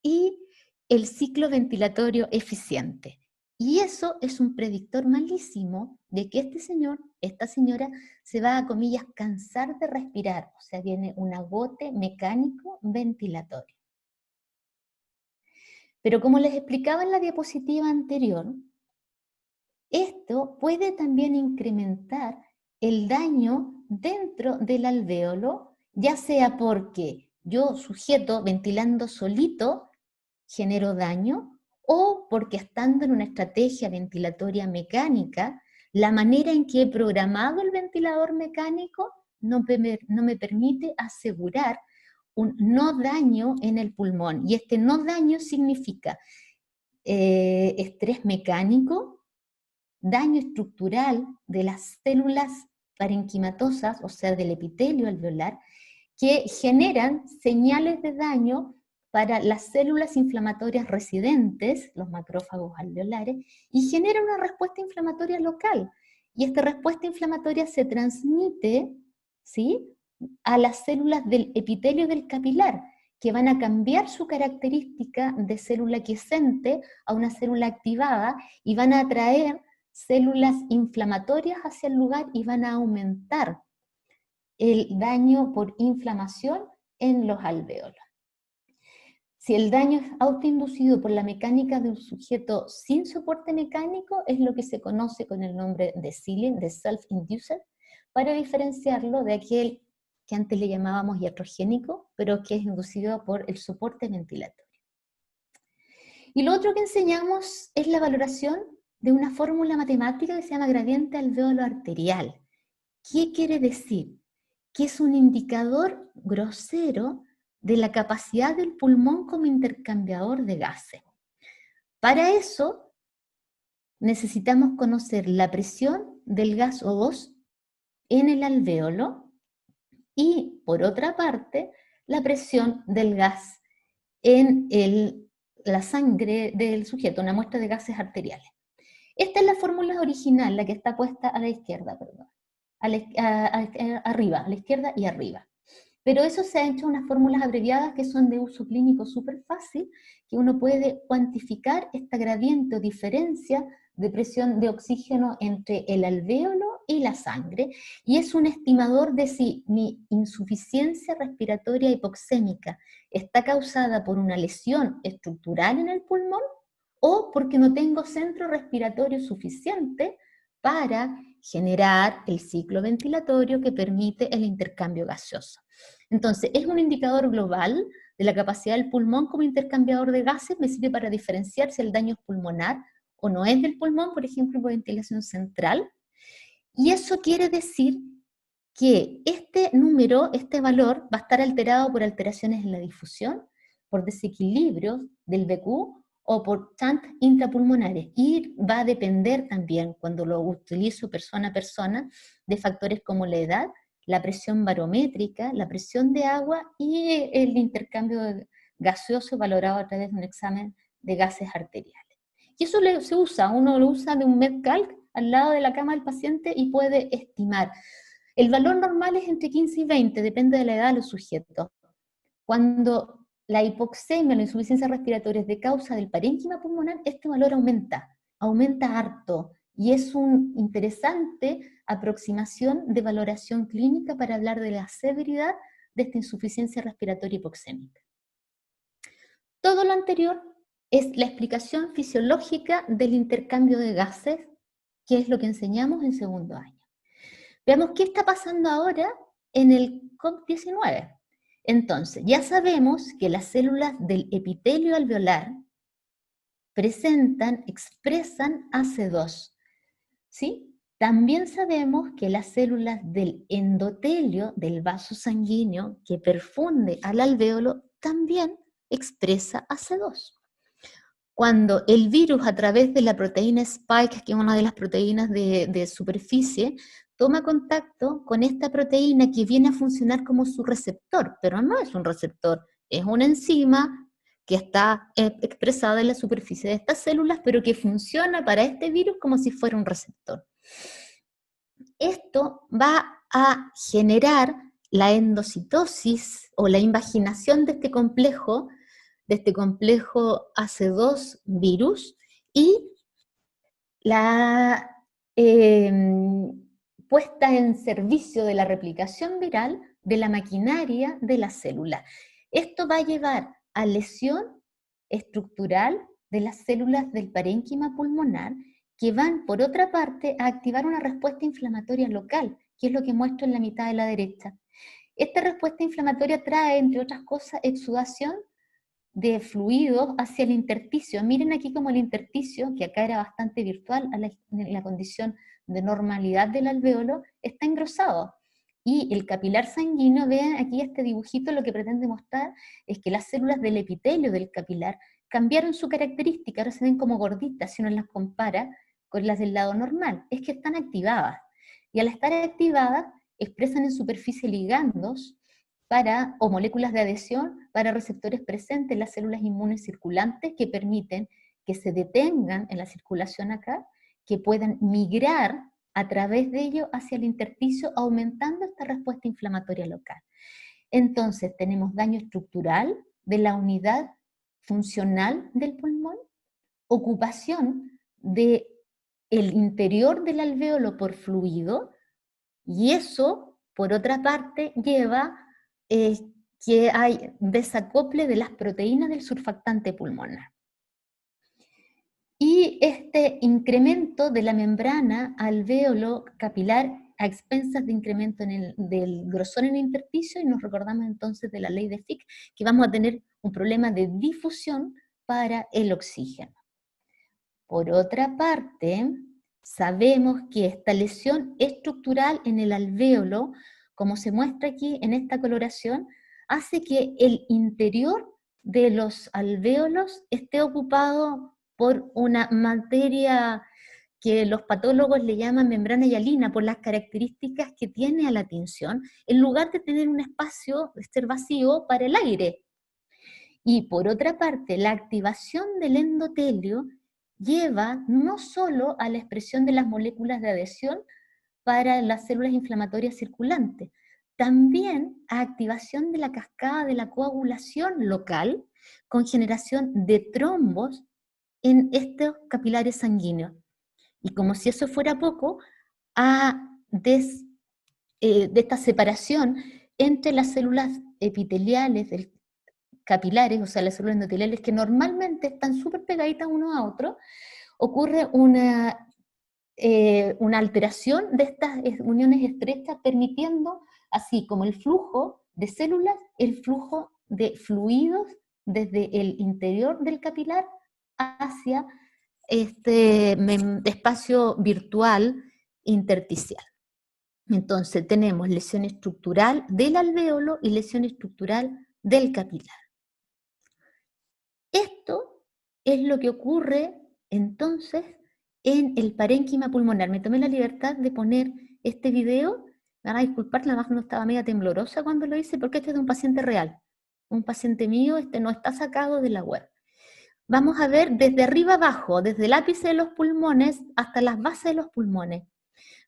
y el ciclo ventilatorio eficiente. Y eso es un predictor malísimo de que este señor, esta señora, se va a, comillas, cansar de respirar. O sea, viene un agote mecánico ventilatorio. Pero como les explicaba en la diapositiva anterior, esto puede también incrementar el daño dentro del alvéolo, ya sea porque yo, sujeto, ventilando solito, genero daño, o porque estando en una estrategia ventilatoria mecánica, la manera en que he programado el ventilador mecánico no me permite asegurar un no daño en el pulmón. Y este no daño significa estrés mecánico, daño estructural de las células parenquimatosas, o sea, del epitelio alveolar, que generan señales de daño para las células inflamatorias residentes, los macrófagos alveolares, y genera una respuesta inflamatoria local. Y esta respuesta inflamatoria se transmite, ¿sí?, a las células del epitelio del capilar, que van a cambiar su característica de célula quiescente a una célula activada y van a atraer células inflamatorias hacia el lugar y van a aumentar el daño por inflamación en los alvéolos. Si el daño es autoinducido por la mecánica de un sujeto sin soporte mecánico, es lo que se conoce con el nombre de ceiling, de self-induced, para diferenciarlo de aquel que antes le llamábamos iatrogénico, pero que es inducido por el soporte ventilatorio. Y lo otro que enseñamos es la valoración de una fórmula matemática que se llama gradiente alvéolo arterial. ¿Qué quiere decir? Que es un indicador grosero de la capacidad del pulmón como intercambiador de gases. Para eso necesitamos conocer la presión del gas O2 en el alvéolo y, por otra parte, la presión del gas en la sangre del sujeto, una muestra de gases arteriales. Esta es la fórmula original, la que está puesta a la izquierda, perdón. Arriba, a la izquierda y arriba. Pero eso se ha hecho unas fórmulas abreviadas que son de uso clínico súper fácil, que uno puede cuantificar esta gradiente o diferencia de presión de oxígeno entre el alvéolo y la sangre, y es un estimador de si mi insuficiencia respiratoria hipoxémica está causada por una lesión estructural en el pulmón o porque no tengo centro respiratorio suficiente para generar el ciclo ventilatorio que permite el intercambio gaseoso. Entonces, es un indicador global de la capacidad del pulmón como intercambiador de gases, me sirve para diferenciar si el daño es pulmonar o no es del pulmón, por ejemplo, por ventilación central. Y eso quiere decir que este número, este valor, va a estar alterado por alteraciones en la difusión, por desequilibrios del BQ, o por TANT intrapulmonares, y va a depender también, cuando lo utilizo persona a persona, de factores como la edad, la presión barométrica, la presión de agua y el intercambio gaseoso valorado a través de un examen de gases arteriales. Y eso se usa, uno lo usa de un MedCalc al lado de la cama del paciente y puede estimar. El valor normal es entre 15 y 20, depende de la edad de los sujetos. Cuando la hipoxemia o la insuficiencia respiratoria es de causa del parénquima pulmonar, este valor aumenta harto, y es una interesante aproximación de valoración clínica para hablar de la severidad de esta insuficiencia respiratoria hipoxémica. Todo lo anterior es la explicación fisiológica del intercambio de gases, que es lo que enseñamos en segundo año. Veamos qué está pasando ahora en el COVID-19. Entonces, ya sabemos que las células del epitelio alveolar expresan AC2, ¿sí? También sabemos que las células del endotelio, del vaso sanguíneo que perfunde al alvéolo, también expresa AC2. Cuando el virus, a través de la proteína Spike, que es una de las proteínas de superficie, toma contacto con esta proteína que viene a funcionar como su receptor, pero no es un receptor, es una enzima que está expresada en la superficie de estas células, pero que funciona para este virus como si fuera un receptor. Esto va a generar la endocitosis o la invaginación de este complejo AC2 virus, y la puesta en servicio de la replicación viral de la maquinaria de la célula. Esto va a llevar a lesión estructural de las células del parénquima pulmonar, que van, por otra parte, a activar una respuesta inflamatoria local, que es lo que muestro en la mitad de la derecha. Esta respuesta inflamatoria trae, entre otras cosas, exudación de fluidos hacia el intersticio. Miren aquí como el intersticio, que acá era bastante virtual en la condición de normalidad del alvéolo, está engrosado. Y el capilar sanguíneo, vean aquí este dibujito, lo que pretende mostrar es que las células del epitelio del capilar cambiaron su característica, ahora se ven como gorditas si uno las compara con las del lado normal. Es que están activadas. Y al estar activadas, expresan en superficie ligandos o moléculas de adhesión para receptores presentes en las células inmunes circulantes, que permiten que se detengan en la circulación acá, que puedan migrar a través de ello hacia el intersticio, aumentando esta respuesta inflamatoria local. Entonces tenemos daño estructural de la unidad funcional del pulmón, ocupación del interior del alvéolo por fluido, y eso, por otra parte, lleva que hay desacople de las proteínas del surfactante pulmonar. Y este incremento de la membrana alvéolo capilar a expensas de incremento del grosor en el intersticio, y nos recordamos entonces de la ley de Fick, que vamos a tener un problema de difusión para el oxígeno. Por otra parte, sabemos que esta lesión estructural en el alvéolo, como se muestra aquí en esta coloración, hace que el interior de los alvéolos esté ocupado por una materia que los patólogos le llaman membrana hialina, por las características que tiene a la tinción, en lugar de tener un espacio, de ser vacío, para el aire. Y por otra parte, la activación del endotelio lleva no solo a la expresión de las moléculas de adhesión para las células inflamatorias circulantes, también a activación de la cascada de la coagulación local, con generación de trombos en estos capilares sanguíneos. Y como si eso fuera poco, de esta separación entre las células epiteliales capilares, o sea, las células endoteliales, que normalmente están súper pegaditas uno a otro, ocurre una alteración de estas uniones estrechas, permitiendo, así como el flujo de células, el flujo de fluidos desde el interior del capilar hacia este espacio virtual intersticial. Entonces tenemos lesión estructural del alvéolo y lesión estructural del capilar. Esto es lo que ocurre entonces en el parénquima pulmonar. Me tomé la libertad de poner este video Me van a disculpar, la mano estaba media temblorosa cuando lo hice, porque este es de un paciente real. Un paciente mío, este no está sacado de la web. Vamos a ver desde arriba abajo, desde el ápice de los pulmones hasta las bases de los pulmones.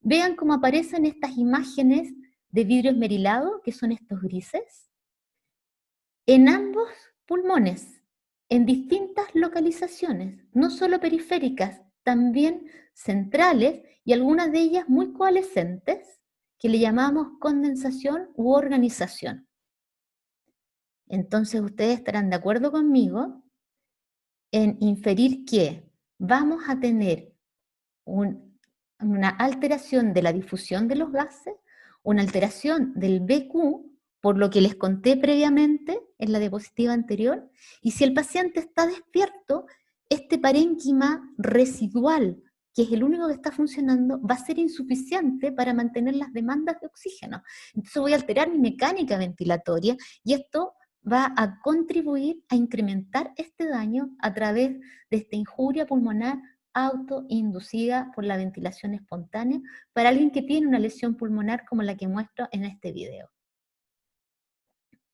Vean cómo aparecen estas imágenes de vidrio esmerilado, que son estos grises, en ambos pulmones, en distintas localizaciones, no solo periféricas, también centrales y algunas de ellas muy coalescentes, que le llamamos condensación u organización. Entonces ustedes estarán de acuerdo conmigo en inferir que vamos a tener una alteración de la difusión de los gases, una alteración del BQ, por lo que les conté previamente en la diapositiva anterior, y si el paciente está despierto, este parénquima residual, que es el único que está funcionando, va a ser insuficiente para mantener las demandas de oxígeno. Entonces voy a alterar mi mecánica ventilatoria, y esto va a contribuir a incrementar este daño a través de esta injuria pulmonar autoinducida por la ventilación espontánea para alguien que tiene una lesión pulmonar como la que muestro en este video.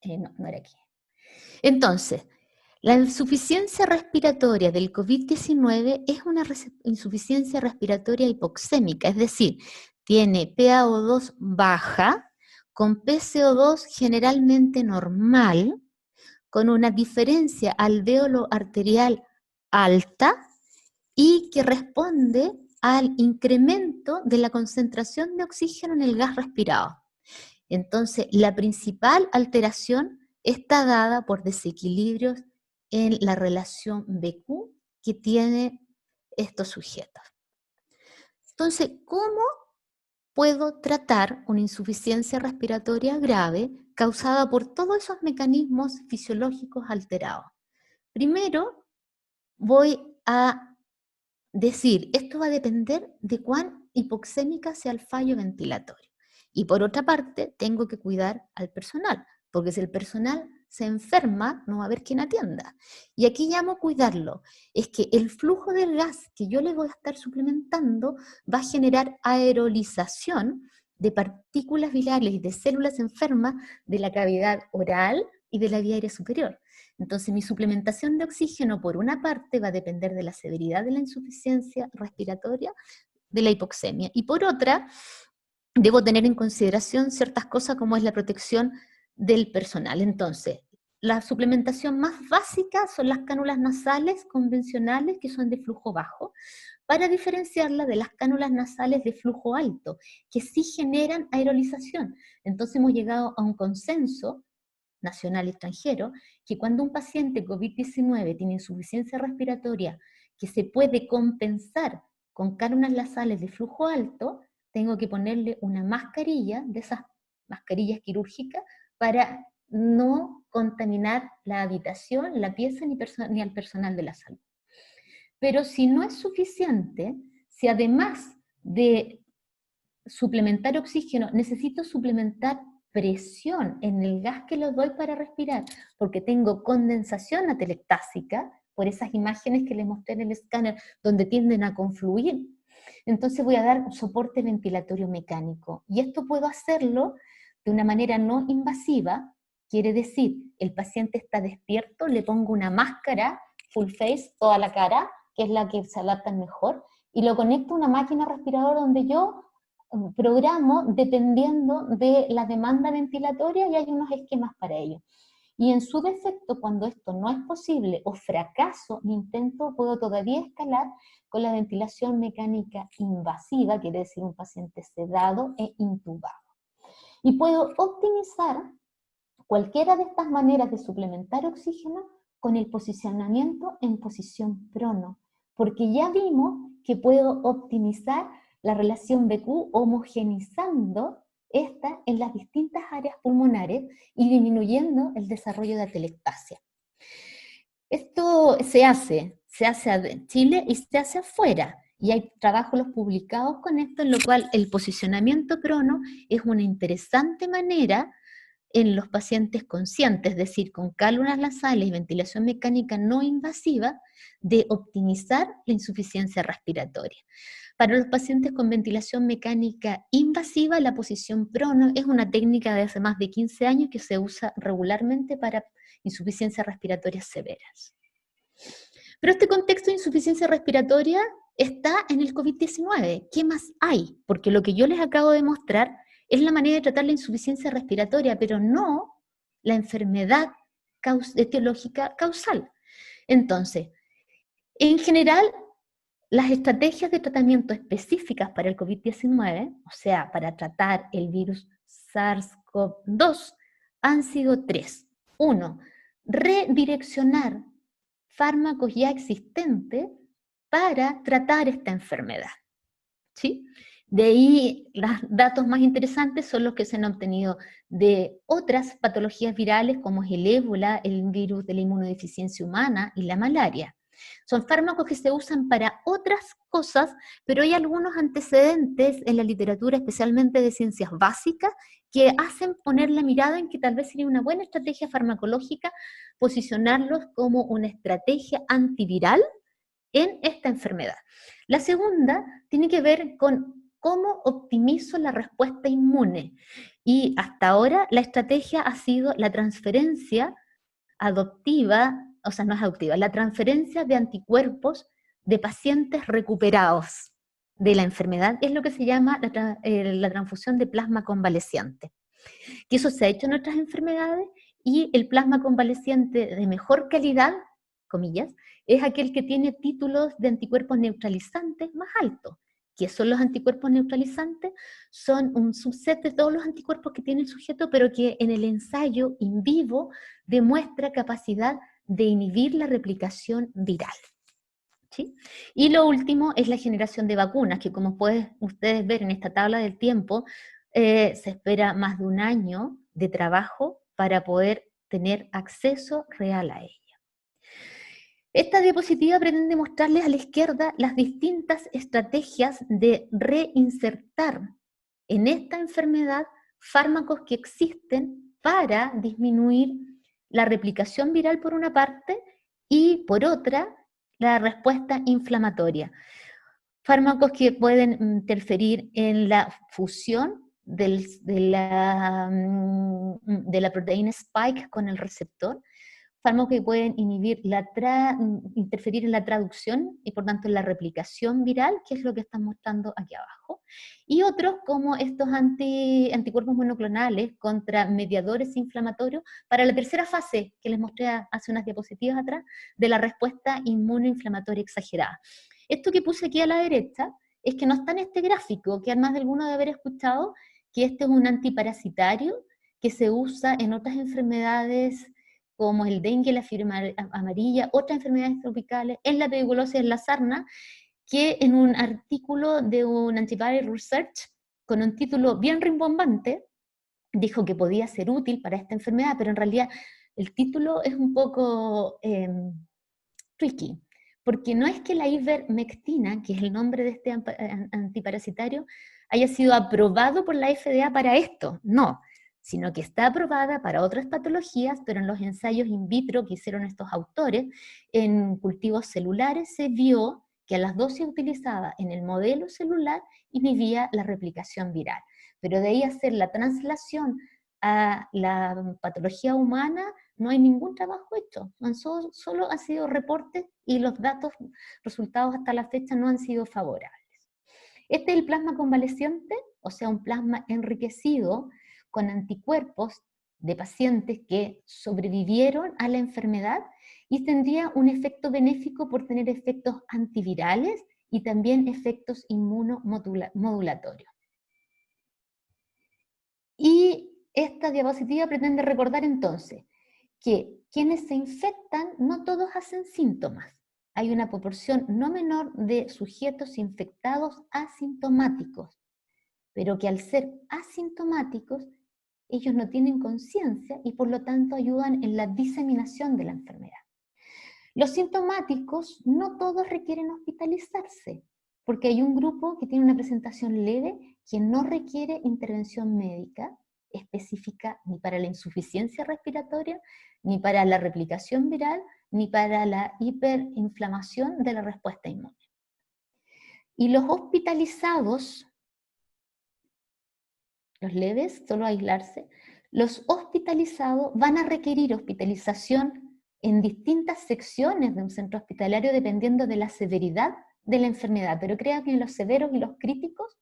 No era aquí. Entonces, la insuficiencia respiratoria del COVID-19 es una insuficiencia respiratoria hipoxémica, es decir, tiene PaO2 baja, con PCO2 generalmente normal, con una diferencia alvéolo arterial alta y que responde al incremento de la concentración de oxígeno en el gas respirado. Entonces, la principal alteración está dada por desequilibrios en la relación BQ que tienen estos sujetos. Entonces, ¿cómo puedo tratar una insuficiencia respiratoria grave causada por todos esos mecanismos fisiológicos alterados? Primero, voy a decir, esto va a depender de cuán hipoxémica sea el fallo ventilatorio. Y por otra parte, tengo que cuidar al personal, porque si el personal se enferma, no va a haber quien atienda. Y aquí llamo cuidarlo, es que el flujo del gas que yo le voy a estar suplementando va a generar aerolización de partículas virales y de células enfermas de la cavidad oral y de la vía aérea superior. Entonces mi suplementación de oxígeno por una parte va a depender de la severidad de la insuficiencia respiratoria, de la hipoxemia, y por otra debo tener en consideración ciertas cosas como es la protección del personal. Entonces, la suplementación más básica son las cánulas nasales convencionales que son de flujo bajo, para diferenciarla de las cánulas nasales de flujo alto, que sí generan aerolización. Entonces hemos llegado a un consenso nacional y extranjero, que cuando un paciente COVID-19 tiene insuficiencia respiratoria que se puede compensar con cánulas nasales de flujo alto, tengo que ponerle una mascarilla, de esas mascarillas quirúrgicas, para no contaminar la habitación, la pieza, ni al personal de la salud. Pero si no es suficiente, si además de suplementar oxígeno, necesito suplementar presión en el gas que les doy para respirar, porque tengo condensación atelectásica, por esas imágenes que les mostré en el escáner, donde tienden a confluir. Entonces voy a dar un soporte ventilatorio mecánico, y esto puedo hacerlo de una manera no invasiva, quiere decir, el paciente está despierto, le pongo una máscara, full face, toda la cara, que es la que se adapta mejor, y lo conecto a una máquina respiradora donde yo programo dependiendo de la demanda ventilatoria, y hay unos esquemas para ello. Y en su defecto, cuando esto no es posible o fracaso mi intento, puedo todavía escalar con la ventilación mecánica invasiva, quiere decir un paciente sedado e intubado. Y puedo optimizar cualquiera de estas maneras de suplementar oxígeno con el posicionamiento en posición prono, porque ya vimos que puedo optimizar la relación BQ homogenizando esta en las distintas áreas pulmonares y disminuyendo el desarrollo de atelectasia. Esto se hace en Chile y se hace afuera, y hay trabajos publicados con esto, en lo cual el posicionamiento prono es una interesante manera en los pacientes conscientes, es decir, con cánulas nasales y ventilación mecánica no invasiva, de optimizar la insuficiencia respiratoria. Para los pacientes con ventilación mecánica invasiva, la posición prono es una técnica de hace más de 15 años que se usa regularmente para insuficiencias respiratorias severas. Pero este contexto de insuficiencia respiratoria está en el COVID-19. ¿Qué más hay? Porque lo que yo les acabo de mostrar es la manera de tratar la insuficiencia respiratoria, pero no la enfermedad etiológica causal. Entonces, en general, las estrategias de tratamiento específicas para el COVID-19, o sea, para tratar el virus SARS-CoV-2, han sido 3. 1. Redireccionar fármacos ya existentes para tratar esta enfermedad. ¿Sí? De ahí, los datos más interesantes son los que se han obtenido de otras patologías virales, como es el ébola, el virus de la inmunodeficiencia humana y la malaria. Son fármacos que se usan para otras cosas, pero hay algunos antecedentes en la literatura, especialmente de ciencias básicas, que hacen poner la mirada en que tal vez sería una buena estrategia farmacológica posicionarlos como una estrategia antiviral en esta enfermedad. La segunda tiene que ver con cómo optimizo la respuesta inmune. Y hasta ahora la estrategia ha sido la transferencia adoptiva, o sea, no es adoptiva, la transferencia de anticuerpos de pacientes recuperados de la enfermedad, es lo que se llama la transfusión de plasma convaleciente. Que eso se ha hecho en otras enfermedades, y el plasma convaleciente de mejor calidad, comillas, es aquel que tiene títulos de anticuerpos neutralizantes más altos. ¿Qué son los anticuerpos neutralizantes? Son un subset de todos los anticuerpos que tiene el sujeto, pero que en el ensayo in vivo demuestra capacidad de inhibir la replicación viral. ¿Sí? Y lo último es la generación de vacunas, que como pueden ustedes ver en esta tabla del tiempo, se espera más de un año de trabajo para poder tener acceso real a ella. Esta diapositiva pretende mostrarles a la izquierda las distintas estrategias de reinsertar en esta enfermedad fármacos que existen para disminuir la replicación viral por una parte y por otra la respuesta inflamatoria. Fármacos que pueden interferir en la fusión de la proteína spike con el receptor, fármacos que pueden interferir en la traducción y por tanto en la replicación viral, que es lo que están mostrando aquí abajo, y otros como estos anticuerpos monoclonales contra mediadores inflamatorios para la tercera fase que les mostré hace unas diapositivas atrás de la respuesta inmunoinflamatoria exagerada. Esto que puse aquí a la derecha es que no está en este gráfico, que además de alguno de haber escuchado, que este es un antiparasitario que se usa en otras enfermedades como el dengue, la fiebre amarilla, otras enfermedades tropicales, en la tuberculosis, en la sarna, que en un artículo de un Antibody Research, con un título bien rimbombante, dijo que podía ser útil para esta enfermedad, pero en realidad el título es un poco tricky, porque no es que la ivermectina, que es el nombre de este antiparasitario, haya sido aprobado por la FDA para esto, no, sino que está aprobada para otras patologías, pero en los ensayos in vitro que hicieron estos autores, en cultivos celulares se vio que a las dosis utilizadas en el modelo celular inhibía la replicación viral. Pero de ahí hacer la translación a la patología humana, no hay ningún trabajo hecho, solo han sido reportes y los datos, resultados hasta la fecha no han sido favorables. Este es el plasma convaleciente, o sea, un plasma enriquecido con anticuerpos de pacientes que sobrevivieron a la enfermedad y tendría un efecto benéfico por tener efectos antivirales y también efectos inmunomodulatorios. Y esta diapositiva pretende recordar entonces que quienes se infectan no todos hacen síntomas. Hay una proporción no menor de sujetos infectados asintomáticos, pero que al ser asintomáticos, ellos no tienen conciencia y por lo tanto ayudan en la diseminación de la enfermedad. Los sintomáticos no todos requieren hospitalizarse, porque hay un grupo que tiene una presentación leve que no requiere intervención médica específica ni para la insuficiencia respiratoria, ni para la replicación viral, ni para la hiperinflamación de la respuesta inmune. Y los hospitalizados, los leves, solo aislarse, los hospitalizados van a requerir hospitalización en distintas secciones de un centro hospitalario dependiendo de la severidad de la enfermedad, pero crean que los severos y los críticos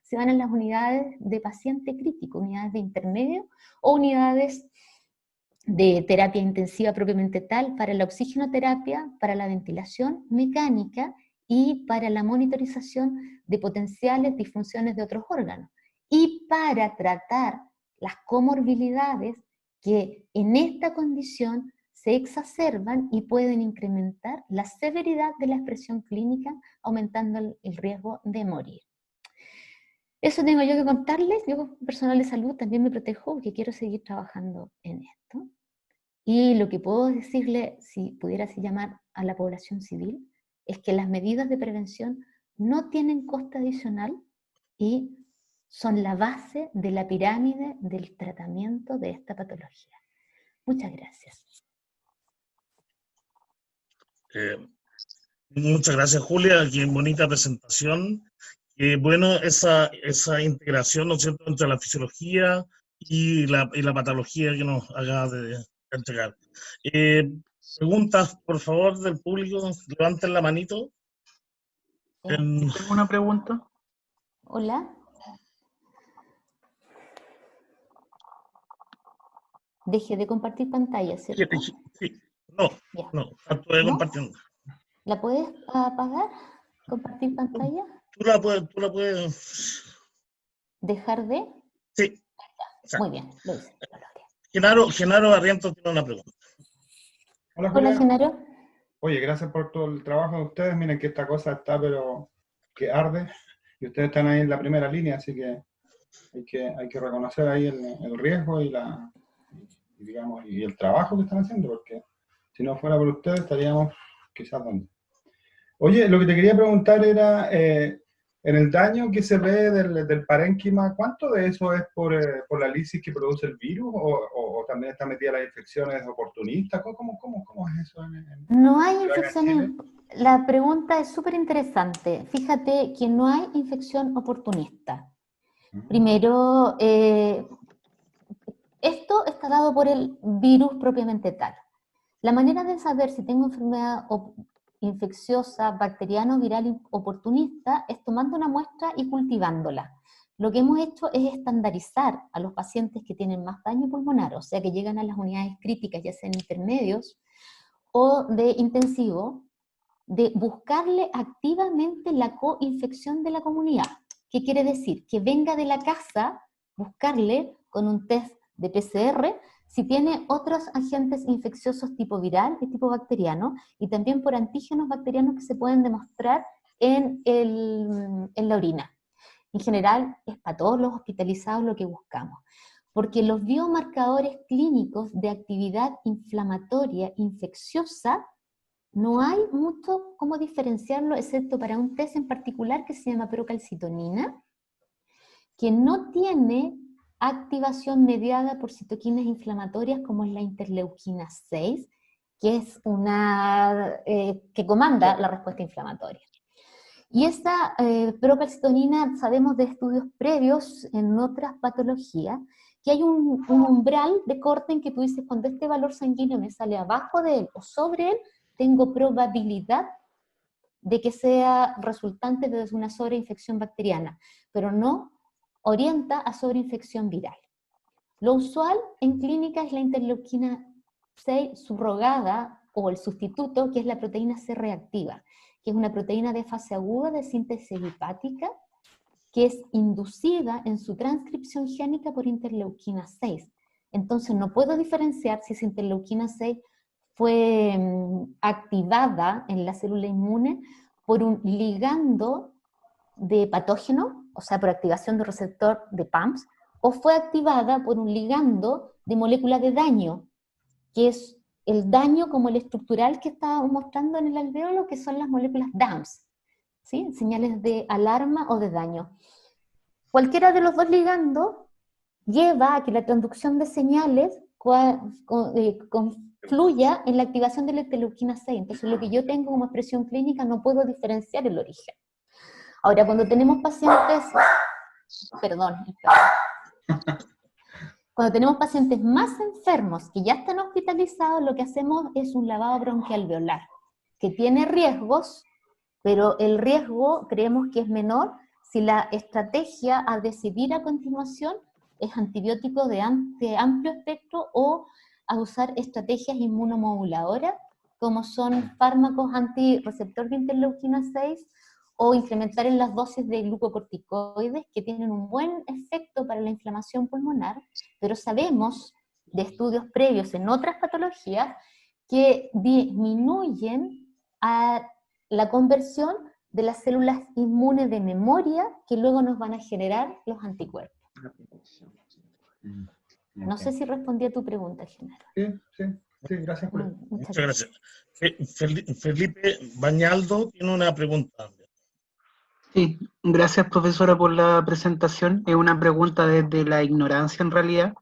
se van en las unidades de paciente crítico, unidades de intermedio o unidades de terapia intensiva propiamente tal, para la oxigenoterapia, para la ventilación mecánica y para la monitorización de potenciales disfunciones de otros órganos. Y para tratar las comorbilidades que en esta condición se exacerban y pueden incrementar la severidad de la expresión clínica, aumentando el riesgo de morir. Eso tengo yo que contarles. Yo como personal de salud también me protejo porque quiero seguir trabajando en esto. Y lo que puedo decirle, si pudiera así llamar a la población civil, es que las medidas de prevención no tienen costo adicional y son la base de la pirámide del tratamiento de esta patología. Muchas gracias. Muchas gracias, Julia. Qué bonita presentación. Bueno, esa integración, ¿no es cierto?, entre la fisiología y la patología que nos acaba de entregar. Preguntas, por favor, del público. Levanten la manito. ¿Tengo una pregunta? Hola. Deje de compartir pantalla, ¿cierto? Sí. No, Ya. no, estoy ¿No? compartiendo. ¿La puedes apagar? ¿Compartir pantalla? Tú la puedes... ¿Dejar de? Sí. Muy bien, lo hice. Lo logré. Genaro Barrientos tiene una pregunta. Hola, Julia. Hola, Genaro. Oye, gracias por todo el trabajo de ustedes. Miren que esta cosa está, pero que arde. Y ustedes están ahí en la primera línea, así que hay que reconocer ahí el riesgo y digamos, y el trabajo que están haciendo, porque si no fuera por ustedes estaríamos quizás donde. Oye, lo que te quería preguntar era, en el daño que se ve del parénquima, ¿cuánto de eso es por la lisis que produce el virus? ¿O también está metida las infecciones oportunistas? ¿Cómo es eso? No hay infecciones. La pregunta es súper interesante. Fíjate que no hay infección oportunista. Primero, esto está dado por el virus propiamente tal. La manera de saber si tengo enfermedad infecciosa, bacteriana o viral oportunista es tomando una muestra y cultivándola. Lo que hemos hecho es estandarizar a los pacientes que tienen más daño pulmonar, o sea que llegan a las unidades críticas, ya sean intermedios o de intensivo, de buscarle activamente la coinfección de la comunidad. ¿Qué quiere decir? Que venga de la casa, buscarle con un test de PCR si tiene otros agentes infecciosos tipo viral y tipo bacteriano, y también por antígenos bacterianos que se pueden demostrar en la orina. En general, es para todos los hospitalizados lo que buscamos, porque los biomarcadores clínicos de actividad inflamatoria infecciosa no hay mucho cómo diferenciarlo, excepto para un test en particular que se llama procalcitonina, que no tiene activación mediada por citoquinas inflamatorias como es la interleuquina 6, que es que comanda la respuesta inflamatoria. Y esta procalcitonina, sabemos de estudios previos en otras patologías, que hay un umbral de corte en que tú dices, cuando este valor sanguíneo me sale abajo de él o sobre él, tengo probabilidad de que sea resultante de una sobreinfección bacteriana, pero no orienta a sobreinfección viral. Lo usual en clínica es la interleuquina 6 subrogada o el sustituto, que es la proteína C reactiva, que es una proteína de fase aguda de síntesis hepática, que es inducida en su transcripción génica por interleuquina 6. Entonces no puedo diferenciar si esa interleuquina 6 fue activada en la célula inmune por un ligando de patógeno, o sea, por activación de receptor de PAMPs, o fue activada por un ligando de molécula de daño, que es el daño como el estructural que estábamos mostrando en el alveolo, que son las moléculas DAMPs, ¿sí? Señales de alarma o de daño. Cualquiera de los dos ligandos lleva a que la transducción de señales confluya en la activación de la interleuquina 6. Entonces lo que yo tengo como expresión clínica no puedo diferenciar el origen. Ahora, cuando tenemos pacientes, perdón, cuando tenemos pacientes más enfermos que ya están hospitalizados, lo que hacemos es un lavado bronquialveolar, que tiene riesgos, pero el riesgo creemos que es menor si la estrategia a decidir a continuación es antibiótico de amplio espectro o a usar estrategias inmunomoduladoras, como son fármacos antirreceptor de interleuquina 6, o incrementar en las dosis de glucocorticoides, que tienen un buen efecto para la inflamación pulmonar, pero sabemos de estudios previos en otras patologías que disminuyen a la conversión de las células inmunes de memoria que luego nos van a generar los anticuerpos. No sé si respondí a tu pregunta, Genaro. Sí, gracias por eso. Muchas gracias. Felipe Bañaldo tiene una pregunta. Sí, gracias profesora por la presentación. Es una pregunta desde la ignorancia en realidad,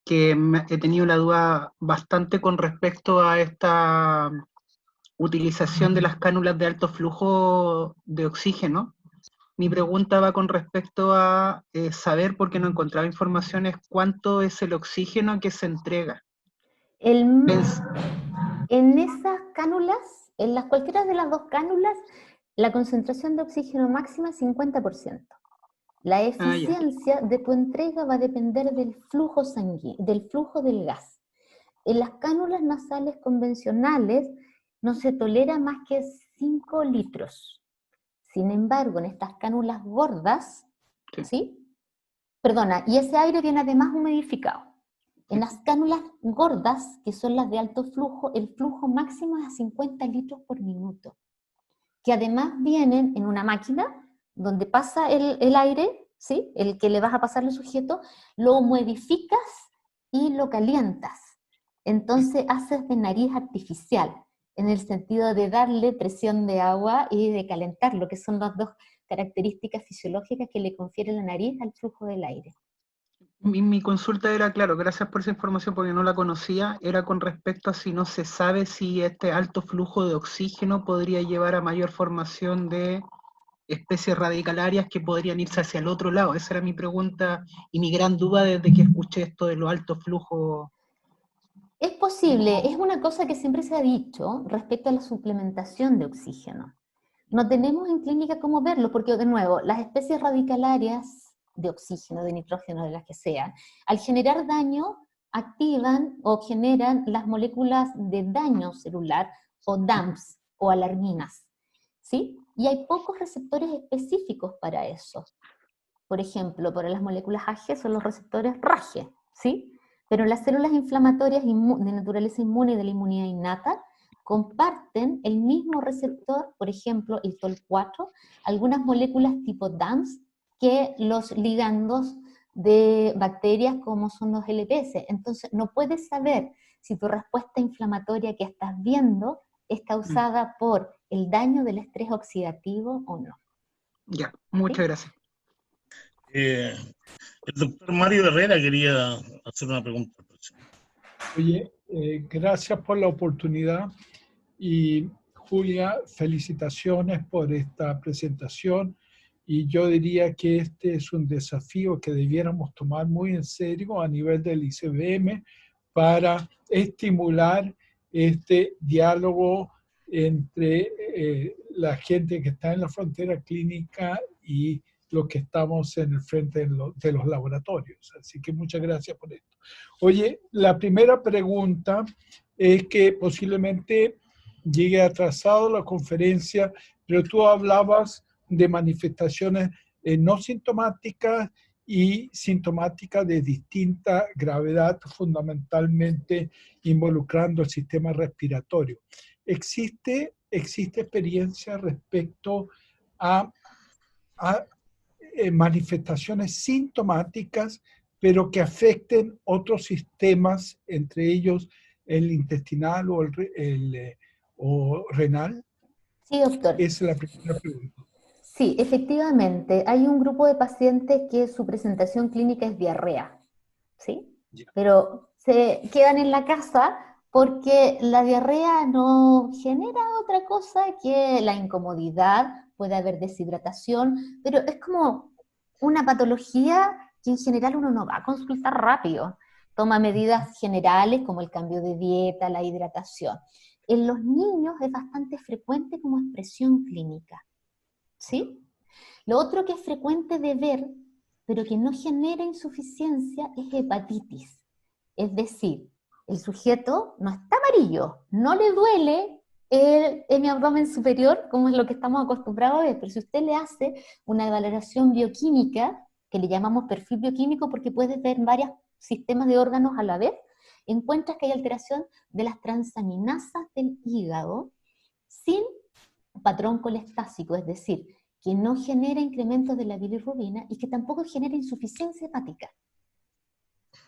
que he tenido la duda bastante con respecto a esta utilización de las cánulas de alto flujo de oxígeno. Mi pregunta va con respecto a saber, porque no encontraba informaciones, cuánto es el oxígeno que se entrega. En esas cánulas, en cualquiera de las dos cánulas, la concentración de oxígeno máxima es 50%. La eficiencia de tu entrega va a depender del flujo sanguíneo, del flujo del gas. En las cánulas nasales convencionales no se tolera más que 5 litros. Sin embargo, en estas cánulas gordas, ¿sí? Perdona, y ese aire viene además humidificado. En las cánulas gordas, que son las de alto flujo, el flujo máximo es a 50 litros por minuto, que además vienen en una máquina donde pasa el aire, ¿sí? El que le vas a pasar al sujeto, lo humidificas y lo calientas. Entonces haces de nariz artificial, en el sentido de darle presión de agua y de calentarlo, que son las dos características fisiológicas que le confiere la nariz al flujo del aire. Mi consulta era, claro, gracias por esa información porque no la conocía, era con respecto a si no se sabe si este alto flujo de oxígeno podría llevar a mayor formación de especies radicalarias que podrían irse hacia el otro lado. Esa era mi pregunta y mi gran duda desde que escuché esto de los altos flujos. Es posible, es una cosa que siempre se ha dicho respecto a la suplementación de oxígeno. No tenemos en clínica cómo verlo, porque de nuevo, las especies radicalarias de oxígeno, de nitrógeno, de las que sean, al generar daño, activan o generan las moléculas de daño celular, o DAMPs, o alarminas, ¿sí? Y hay pocos receptores específicos para eso. Por ejemplo, para las moléculas AG son los receptores RAGE, ¿sí? Pero las células inflamatorias de naturaleza inmune y de la inmunidad innata comparten el mismo receptor, por ejemplo, el TOL4, algunas moléculas tipo DAMPs, que los ligandos de bacterias como son los LPS. Entonces, no puedes saber si tu respuesta inflamatoria que estás viendo es causada por el daño del estrés oxidativo o no. Ya, muchas gracias. El doctor Mario Herrera quería hacer una pregunta. Oye, gracias por la oportunidad y Julia, felicitaciones por esta presentación y yo diría que este es un desafío que debiéramos tomar muy en serio a nivel del ICBM para estimular este diálogo entre la gente que está en la frontera clínica y los que estamos en el frente de los laboratorios. Así que muchas gracias por esto. Oye, la primera pregunta es que posiblemente llegue atrasado la conferencia, pero tú hablabas de manifestaciones no sintomáticas y sintomáticas de distinta gravedad, fundamentalmente involucrando el sistema respiratorio. ¿Existe experiencia respecto a manifestaciones sintomáticas, pero que afecten otros sistemas, entre ellos el intestinal o renal? Sí, doctor. Esa es la primera pregunta. Sí, efectivamente. Hay un grupo de pacientes que su presentación clínica es diarrea, ¿sí? Ya. Pero se quedan en la casa porque la diarrea no genera otra cosa que la incomodidad puede haber deshidratación, pero es como una patología que en general uno no va a consultar rápido. Toma medidas generales como el cambio de dieta, la hidratación. En los niños es bastante frecuente como expresión clínica, ¿sí? Lo otro que es frecuente de ver, pero que no genera insuficiencia, es hepatitis. Es decir, el sujeto no está amarillo, no le duele el hemiabdomen superior, como es lo que estamos acostumbrados a ver, pero si usted le hace una valoración bioquímica, que le llamamos perfil bioquímico porque puedes ver varios sistemas de órganos a la vez, encuentras que hay alteración de las transaminasas del hígado sin patrón colestásico, es decir, que no genera incrementos de la bilirrubina y que tampoco genera insuficiencia hepática.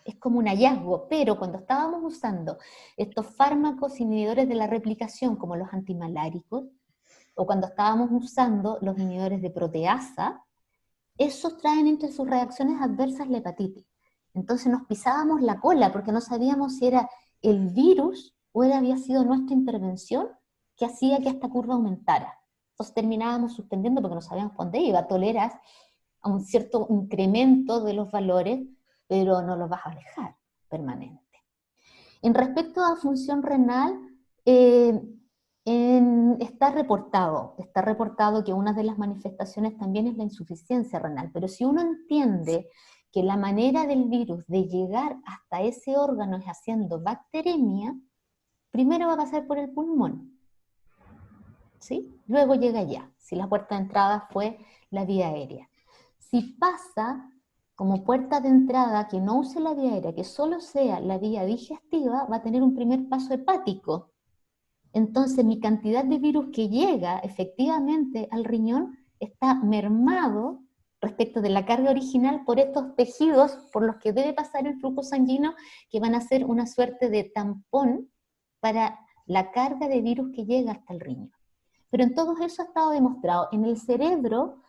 Es como un hallazgo, pero cuando estábamos usando estos fármacos inhibidores de la replicación, como los antimaláricos, o cuando estábamos usando los inhibidores de proteasa, esos traen entre sus reacciones adversas la hepatitis. Entonces nos pisábamos la cola porque no sabíamos si era el virus o había sido nuestra intervención que hacía que esta curva aumentara. Entonces terminábamos suspendiendo porque no sabíamos dónde iba. Toleras a un cierto incremento de los valores, pero no los vas a alejar permanente. En respecto a función renal, está reportado que una de las manifestaciones también es la insuficiencia renal, pero si uno entiende que la manera del virus de llegar hasta ese órgano es haciendo bacteremia, primero va a pasar por el pulmón, ¿sí? Luego llega allá, si la puerta de entrada fue la vía aérea. Si pasa como puerta de entrada que no use la vía aérea, que solo sea la vía digestiva, va a tener un primer paso hepático. Entonces mi cantidad de virus que llega efectivamente al riñón está mermado respecto de la carga original por estos tejidos por los que debe pasar el flujo sanguíneo, que van a ser una suerte de tampón para la carga de virus que llega hasta el riñón. Pero en todo eso ha estado demostrado. En el cerebro,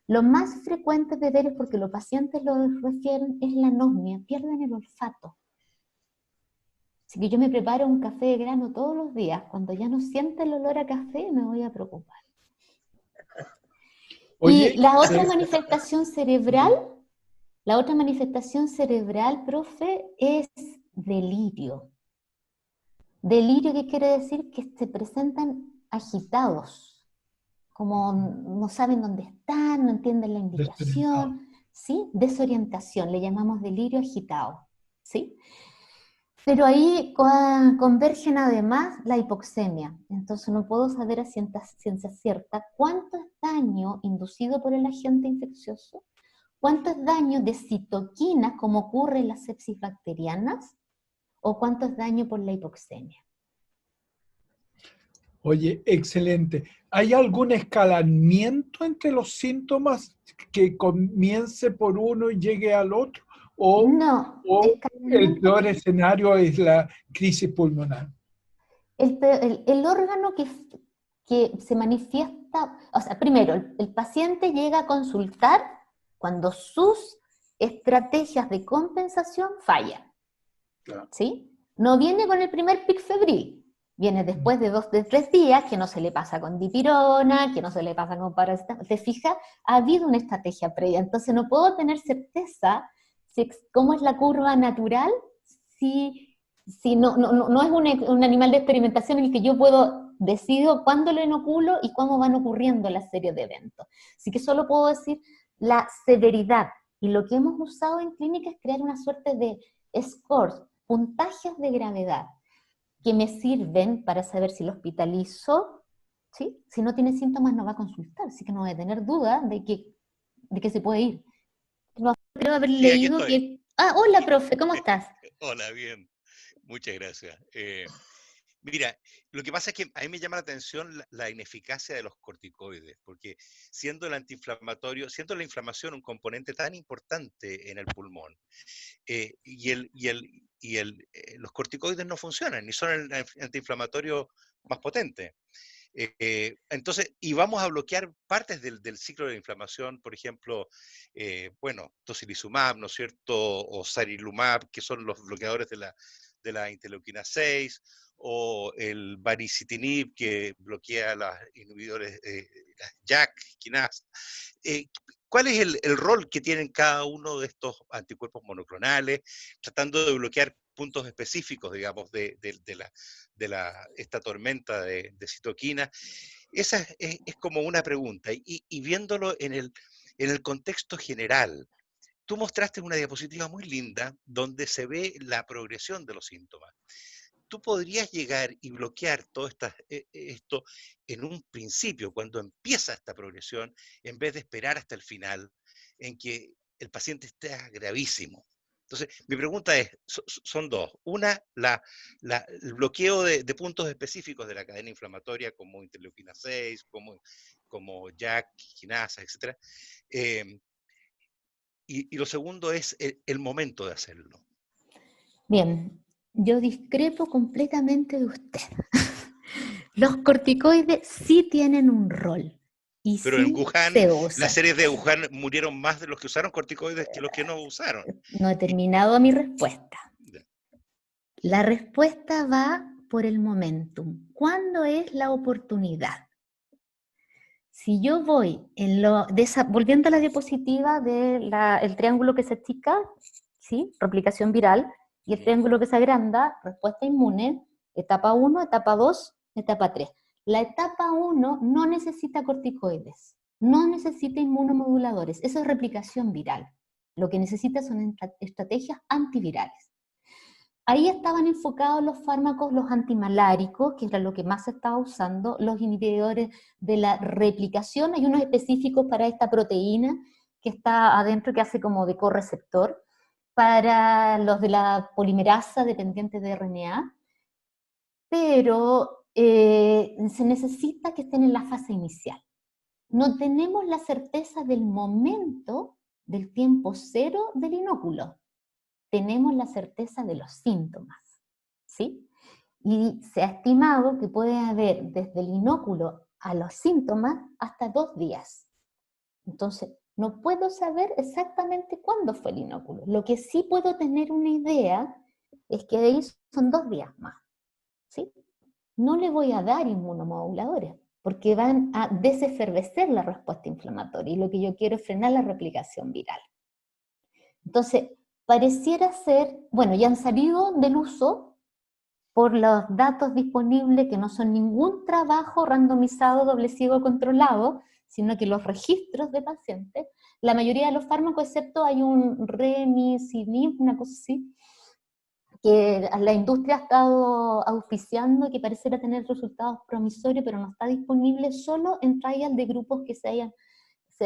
lo más frecuente de ver, es porque los pacientes lo refieren, es la anosmia, pierden el olfato. Así que yo me preparo un café de grano todos los días. Cuando ya no siente el olor a café, me voy a preocupar. Oye, y la otra manifestación cerebral, profe, es delirio. Delirio, ¿qué quiere decir? Que se presentan agitados, como no saben dónde están, no entienden la indicación, ¿sí? Desorientación, le llamamos delirio agitado, ¿sí? Pero ahí convergen además la hipoxemia. Entonces no puedo saber a ciencia cierta cuánto es daño inducido por el agente infeccioso, cuánto es daño de citoquinas, como ocurre en las sepsis bacterianas, o cuánto es daño por la hipoxemia. Oye, excelente. ¿Hay algún escalamiento entre los síntomas que comience por uno y llegue al otro? No, ¿O el peor escenario es la crisis pulmonar? El órgano que se manifiesta, o sea, primero, el paciente llega a consultar cuando sus estrategias de compensación fallan, Claro. ¿sí? No viene con el primer pic febril, viene después de 2 de 3 días, que no se le pasa con dipirona, que no se le pasa con paracetamol. ¿Te fijas? Ha habido una estrategia previa, entonces no puedo tener certeza cómo es la curva natural si no es un animal de experimentación en el que yo puedo decidir cuándo lo inoculo y cómo van ocurriendo la serie de eventos. Así que solo puedo decir la severidad, y lo que hemos usado en clínica es crear una suerte de scores, puntajes de gravedad, que me sirven para saber si lo hospitalizo, ¿sí? Si no tiene síntomas no va a consultar, así que no voy a tener duda de que se puede ir. Creo haber leído que... Ah, hola, profe, ¿cómo estás? Hola, bien. Muchas gracias. Mira, lo que pasa es que a mí me llama la atención la ineficacia de los corticoides, porque siendo el antiinflamatorio, siendo la inflamación un componente tan importante en el pulmón, los corticoides no funcionan, ni son el antiinflamatorio más potente. Entonces, y vamos a bloquear partes del ciclo de la inflamación, por ejemplo, tocilizumab, ¿no es cierto?, o sarilumab, que son los bloqueadores de la interleuquina 6, o el baricitinib, que bloquea los inhibidores, las JAK, quinasa. ¿Cuál es el rol que tienen cada uno de estos anticuerpos monoclonales, tratando de bloquear puntos específicos, digamos, de esta tormenta de citoquina? Esa es como una pregunta. Y viéndolo en el contexto general, tú mostraste una diapositiva muy linda donde se ve la progresión de los síntomas. ¿Tú podrías llegar y bloquear todo esto en un principio, cuando empieza esta progresión, en vez de esperar hasta el final, en que el paciente esté gravísimo? Entonces, mi pregunta son dos. Una, el bloqueo de puntos específicos de la cadena inflamatoria, como interleuquina 6, como JAK, quinasa, etc. Y lo segundo es el momento de hacerlo. Bien, yo discrepo completamente de usted. Los corticoides sí tienen un rol. Y pero sí en Wuhan, se usan. las series de Wuhan murieron más de los que usaron corticoides que los que no usaron. No he terminado mi respuesta. La respuesta va por el momentum. ¿Cuándo es la oportunidad? Si yo voy volviendo a la diapositiva del triángulo que se achica, ¿sí? Replicación viral, y el triángulo que se agranda, respuesta inmune, etapa 1, etapa 2, etapa 3. La etapa 1 no necesita corticoides, no necesita inmunomoduladores, eso es replicación viral. Lo que necesita son estrategias antivirales. Ahí estaban enfocados los fármacos, los antimaláricos, que era lo que más se estaba usando, los inhibidores de la replicación, hay unos específicos para esta proteína que está adentro, que hace como de correceptor, para los de la polimerasa dependiente de RNA, pero se necesita que estén en la fase inicial. No tenemos la certeza del momento del tiempo cero del inóculo. Tenemos la certeza de los síntomas, ¿sí? Y se ha estimado que puede haber desde el inóculo a los síntomas hasta 2 días. Entonces, no puedo saber exactamente cuándo fue el inóculo. Lo que sí puedo tener una idea es que ahí son 2 días más, ¿sí? No le voy a dar inmunomoduladores, porque van a desefervecer la respuesta inflamatoria, y lo que yo quiero es frenar la replicación viral. Entonces, pareciera ser, bueno, ya han salido del uso por los datos disponibles, que no son ningún trabajo randomizado, doble ciego controlado, sino que los registros de pacientes, la mayoría de los fármacos, excepto hay un remicitinib, una cosa así, que la industria ha estado auspiciando, que pareciera tener resultados promisorios, pero no está disponible, solo en trial de grupos que se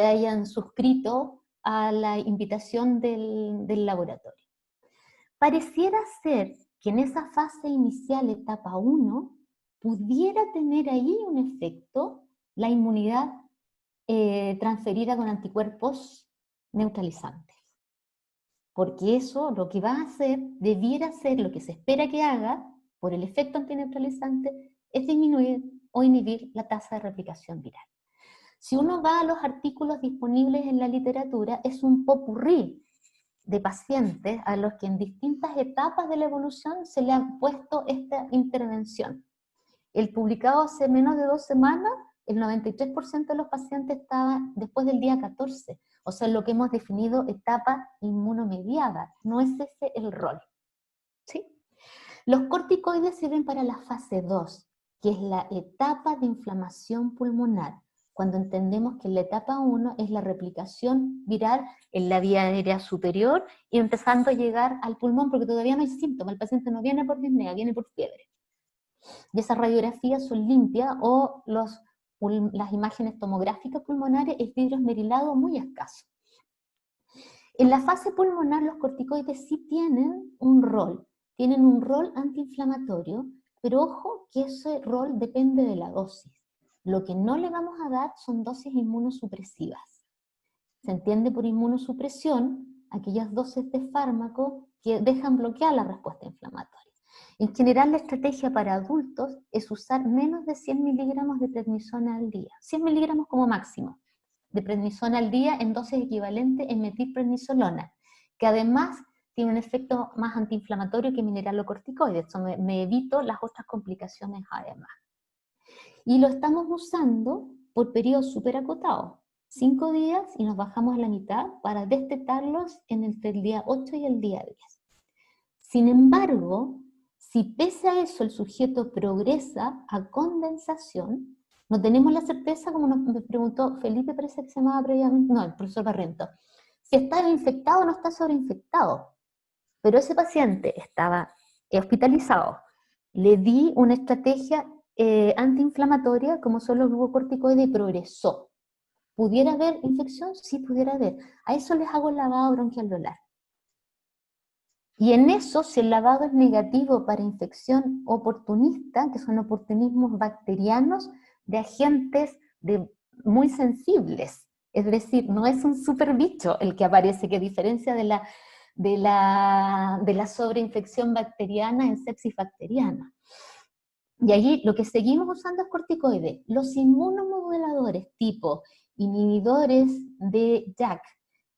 hayan suscrito a la invitación del laboratorio. Pareciera ser que en esa fase inicial, etapa 1, pudiera tener ahí un efecto la inmunidad transferida con anticuerpos neutralizantes. Porque eso lo que va a hacer, debiera ser lo que se espera que haga, por el efecto antineutralizante, es disminuir o inhibir la tasa de replicación viral. Si uno va a los artículos disponibles en la literatura, es un popurrí de pacientes a los que en distintas etapas de la evolución se le ha puesto esta intervención. El publicado hace menos de 2 semanas, el 93% de los pacientes estaban después del día 14, o sea, lo que hemos definido etapa inmunomediada, no es ese el rol, ¿sí? Los corticoides sirven para la fase 2, que es la etapa de inflamación pulmonar, cuando entendemos que la etapa 1 es la replicación viral en la vía aérea superior y empezando a llegar al pulmón, porque todavía no hay síntomas, el paciente no viene por disnea, viene por fiebre. Y esas radiografías son limpias, o las imágenes tomográficas pulmonares, es vidrio esmerilado muy escaso. En la fase pulmonar los corticoides sí tienen un rol antiinflamatorio, pero ojo que ese rol depende de la dosis. Lo que no le vamos a dar son dosis inmunosupresivas. Se entiende por inmunosupresión aquellas dosis de fármaco que dejan bloquear la respuesta inflamatoria. En general, la estrategia para adultos es usar menos de 100 miligramos de prednisona al día. 100 miligramos como máximo de prednisona al día en dosis equivalente en metilprednisolona, que además tiene un efecto más antiinflamatorio que mineralocorticoides. Eso me evito las otras complicaciones además. Y lo estamos usando por periodos súper acotados. 5 días y nos bajamos a la mitad para destetarlos entre el día 8 y el día 10. Sin embargo, si pese a eso el sujeto progresa a condensación, no tenemos la certeza, como nos preguntó Felipe, parece que se llamaba previamente, no, el profesor Barrento, si está infectado o no está sobreinfectado. Pero ese paciente estaba hospitalizado. Le di una estrategia antiinflamatoria, como son los glucocorticoides, y progresó. ¿Pudiera haber infección? Sí, pudiera haber. A eso les hago el lavado bronquialveolar. Y en eso, si el lavado es negativo para infección oportunista, que son oportunismos bacterianos de agentes muy sensibles, es decir, no es un super bicho el que aparece, que a diferencia de la sobreinfección bacteriana en sepsis bacteriana. Y allí lo que seguimos usando es corticoides. Los inmunomoduladores tipo inhibidores de JAK,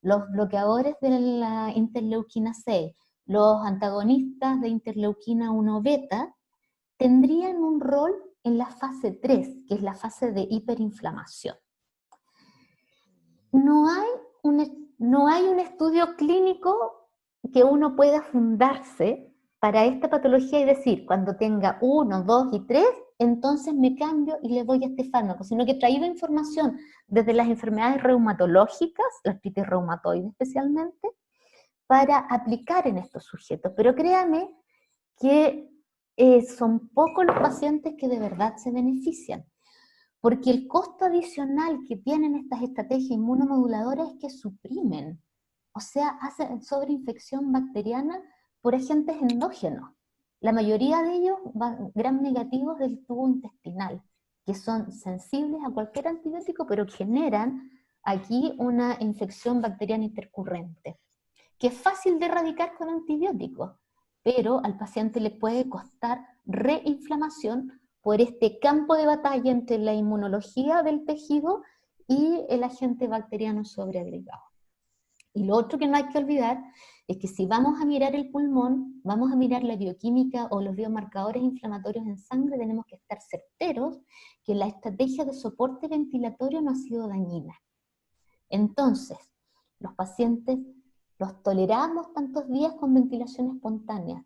los bloqueadores de la interleuquina 6, los antagonistas de interleuquina 1 beta, tendrían un rol en la fase 3, que es la fase de hiperinflamación. No hay un estudio clínico que uno pueda fundarse para esta patología y decir, cuando tenga 1, 2 y 3, entonces me cambio y le doy este fármaco, sino que he traído información desde las enfermedades reumatológicas, la artritis reumatoide especialmente, para aplicar en estos sujetos. Pero créame que son pocos los pacientes que de verdad se benefician, porque el costo adicional que tienen estas estrategias inmunomoduladoras es que suprimen, o sea, hacen sobreinfección bacteriana por agentes endógenos. La mayoría de ellos van gram negativos del tubo intestinal, que son sensibles a cualquier antibiótico, pero generan aquí una infección bacteriana intercurrente, que es fácil de erradicar con antibióticos, pero al paciente le puede costar reinflamación por este campo de batalla entre la inmunología del tejido y el agente bacteriano sobreagregado. Y lo otro que no hay que olvidar es que si vamos a mirar el pulmón, vamos a mirar la bioquímica o los biomarcadores inflamatorios en sangre, tenemos que estar certeros que la estrategia de soporte ventilatorio no ha sido dañina. Entonces, los pacientes los toleramos tantos días con ventilación espontánea,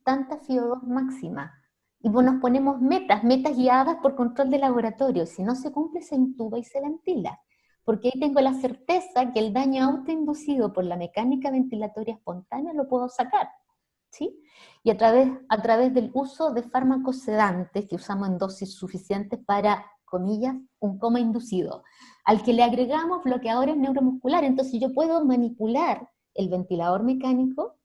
tanta FiO2 máxima, y nos ponemos metas guiadas por control de laboratorio. Si no se cumple, se intuba y se ventila, porque ahí tengo la certeza que el daño autoinducido por la mecánica ventilatoria espontánea lo puedo sacar, ¿sí? Y a través del uso de fármacos sedantes, que usamos en dosis suficientes para, comillas, un coma inducido, al que le agregamos bloqueadores neuromusculares. Entonces yo puedo manipular el ventilador mecánico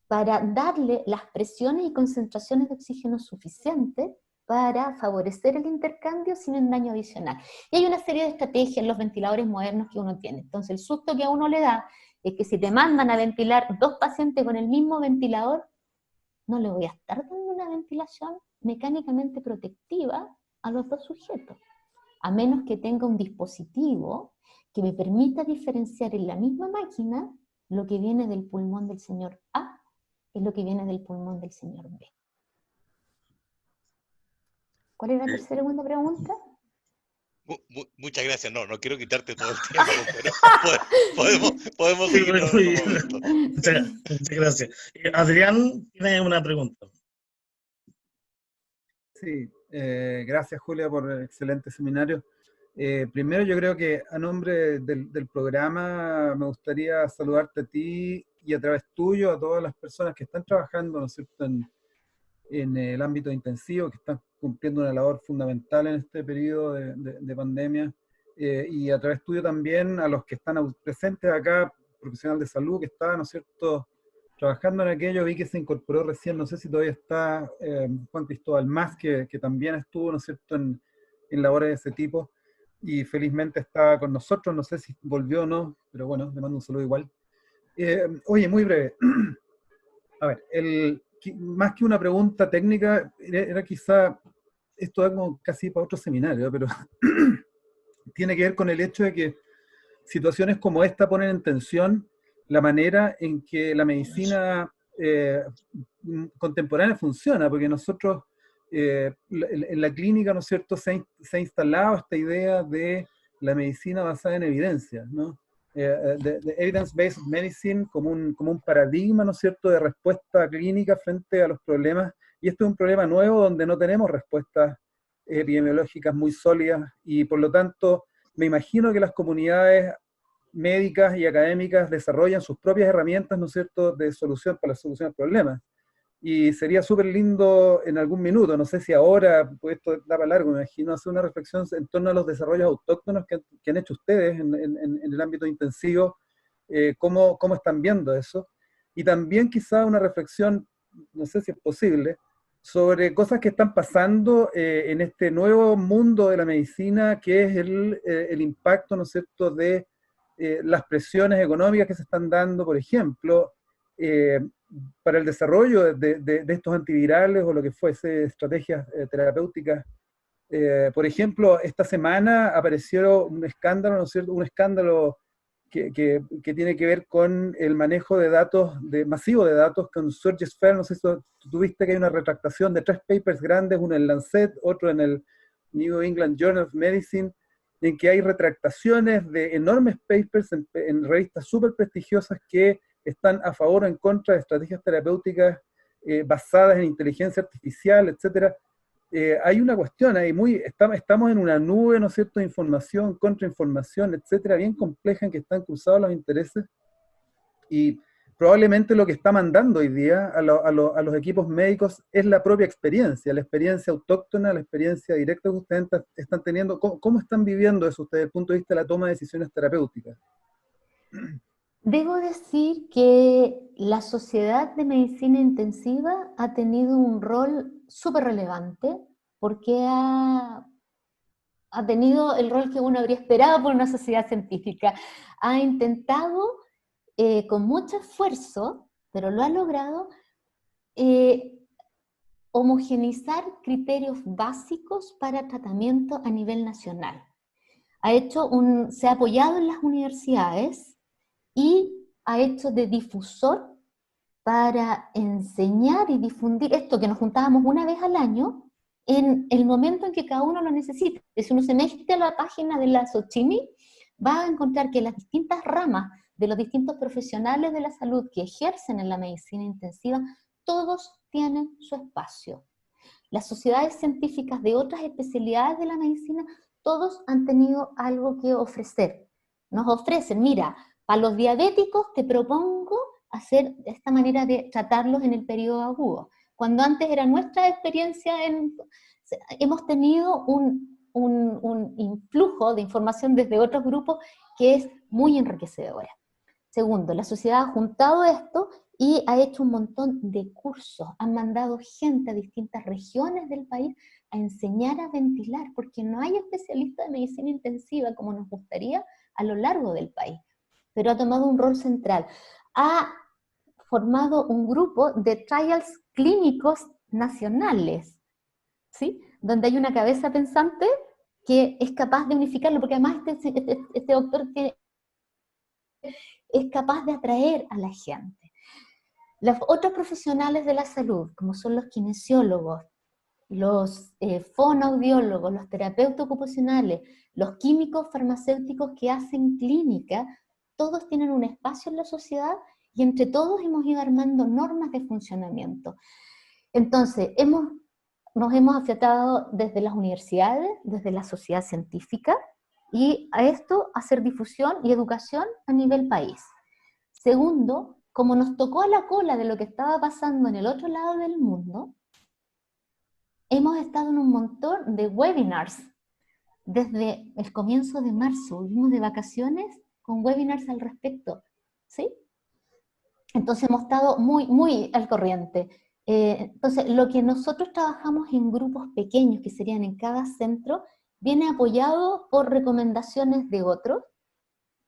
para darle las presiones y concentraciones de oxígeno suficientes para favorecer el intercambio sin un daño adicional. Y hay una serie de estrategias en los ventiladores modernos que uno tiene. Entonces el susto que a uno le da es que si te mandan a ventilar 2 pacientes con el mismo ventilador, no le voy a estar dando una ventilación mecánicamente protectiva a los 2 sujetos, a menos que tenga un dispositivo que me permita diferenciar en la misma máquina lo que viene del pulmón del señor A y lo que viene del pulmón del señor B. ¿Cuál era la segunda pregunta? Muchas gracias. No quiero quitarte todo el tiempo, pero podemos seguir en otro momento. Muchas gracias. Adrián tiene una pregunta. Sí, gracias Julia por el excelente seminario. Primero yo creo que a nombre del programa me gustaría saludarte a ti y a través tuyo a todas las personas que están trabajando, ¿no es cierto?, en el ámbito intensivo, que están cumpliendo una labor fundamental en este periodo de pandemia, y a través tuyo también a los que están presentes acá, profesional de salud que está, ¿no es cierto?, trabajando en aquello. Vi que se incorporó recién, no sé si todavía está, Juan Cristóbal Más, que también estuvo, ¿no es cierto?, en labores de ese tipo, y felizmente está con nosotros, no sé si volvió o no, pero bueno, le mando un saludo igual. Oye, muy breve. A ver, más que una pregunta técnica, era quizá, esto da como casi para otro seminario, pero tiene que ver con el hecho de que situaciones como esta ponen en tensión la manera en que la medicina contemporánea funciona, porque nosotros en la clínica, ¿no es cierto?, se ha instalado esta idea de la medicina basada en evidencia, ¿no? De evidence-based medicine como un paradigma, ¿no es cierto?, de respuesta clínica frente a los problemas, y este es un problema nuevo donde no tenemos respuestas epidemiológicas muy sólidas, y por lo tanto me imagino que las comunidades médicas y académicas desarrollan sus propias herramientas, ¿no es cierto?, de solución para la solución del problema. Y sería súper lindo en algún minuto, no sé si ahora, pues esto da para largo, me imagino, hacer una reflexión en torno a los desarrollos autóctonos que han hecho ustedes en el ámbito intensivo, cómo están viendo eso. Y también quizá una reflexión, no sé si es posible, sobre cosas que están pasando en este nuevo mundo de la medicina, que es el impacto, ¿no es cierto?, de las presiones económicas que se están dando, por ejemplo, para el desarrollo de estos antivirales o lo que fuese, estrategias terapéuticas. Por ejemplo, esta semana apareció un escándalo, ¿no es cierto?, un escándalo que tiene que ver con el manejo de datos, masivo de datos, con Surges Fair. No sé si tuviste que hay una retractación de 3 papers grandes, uno en Lancet, otro en el New England Journal of Medicine, en que hay retractaciones de enormes papers en revistas súper prestigiosas que están a favor o en contra de estrategias terapéuticas basadas en inteligencia artificial, etc. Hay una cuestión ahí, estamos en una nube, ¿no es cierto?, de información, contrainformación, etcétera, bien compleja, en que están cruzados los intereses, y probablemente lo que está mandando hoy día a los equipos médicos es la propia experiencia, la experiencia autóctona, la experiencia directa que ustedes están teniendo. ¿Cómo están viviendo eso ustedes desde el punto de vista de la toma de decisiones terapéuticas? Debo decir que la Sociedad de Medicina Intensiva ha tenido un rol súper relevante, porque ha tenido el rol que uno habría esperado por una sociedad científica. Ha intentado con mucho esfuerzo, pero lo ha logrado, homogeneizar criterios básicos para tratamiento a nivel nacional. Se ha apoyado en las universidades y ha hecho de difusor para enseñar y difundir esto, que nos juntábamos una vez al año en el momento en que cada uno lo necesite. Si uno se mete a la página de la SOCHIMI, va a encontrar que las distintas ramas de los distintos profesionales de la salud que ejercen en la medicina intensiva, todos tienen su espacio. Las sociedades científicas de otras especialidades de la medicina, todos han tenido algo que ofrecer. Nos ofrecen, mira, para los diabéticos te propongo hacer esta manera de tratarlos en el periodo agudo. Cuando antes era nuestra experiencia, hemos tenido un influjo de información desde otros grupos que es muy enriquecedora. Segundo, la sociedad ha juntado esto y ha hecho un montón de cursos, han mandado gente a distintas regiones del país a enseñar a ventilar, porque no hay especialistas de medicina intensiva como nos gustaría a lo largo del país, pero ha tomado un rol central. Ha formado un grupo de trials clínicos nacionales, ¿sí?, donde hay una cabeza pensante que es capaz de unificarlo, porque además este doctor es capaz de atraer a la gente. Los otros profesionales de la salud, como son los kinesiólogos, los fonoaudiólogos, los terapeutas ocupacionales, los químicos farmacéuticos que hacen clínica, todos tienen un espacio en la sociedad y entre todos hemos ido armando normas de funcionamiento. Entonces, nos hemos afiatado desde las universidades, desde la sociedad científica, y a esto hacer difusión y educación a nivel país. Segundo, como nos tocó a la cola de lo que estaba pasando en el otro lado del mundo, hemos estado en un montón de webinars desde el comienzo de marzo. Vivimos de vacaciones con webinars al respecto, ¿sí? Entonces hemos estado muy al corriente. Entonces, lo que nosotros trabajamos en grupos pequeños, que serían en cada centro, viene apoyado por recomendaciones de otros.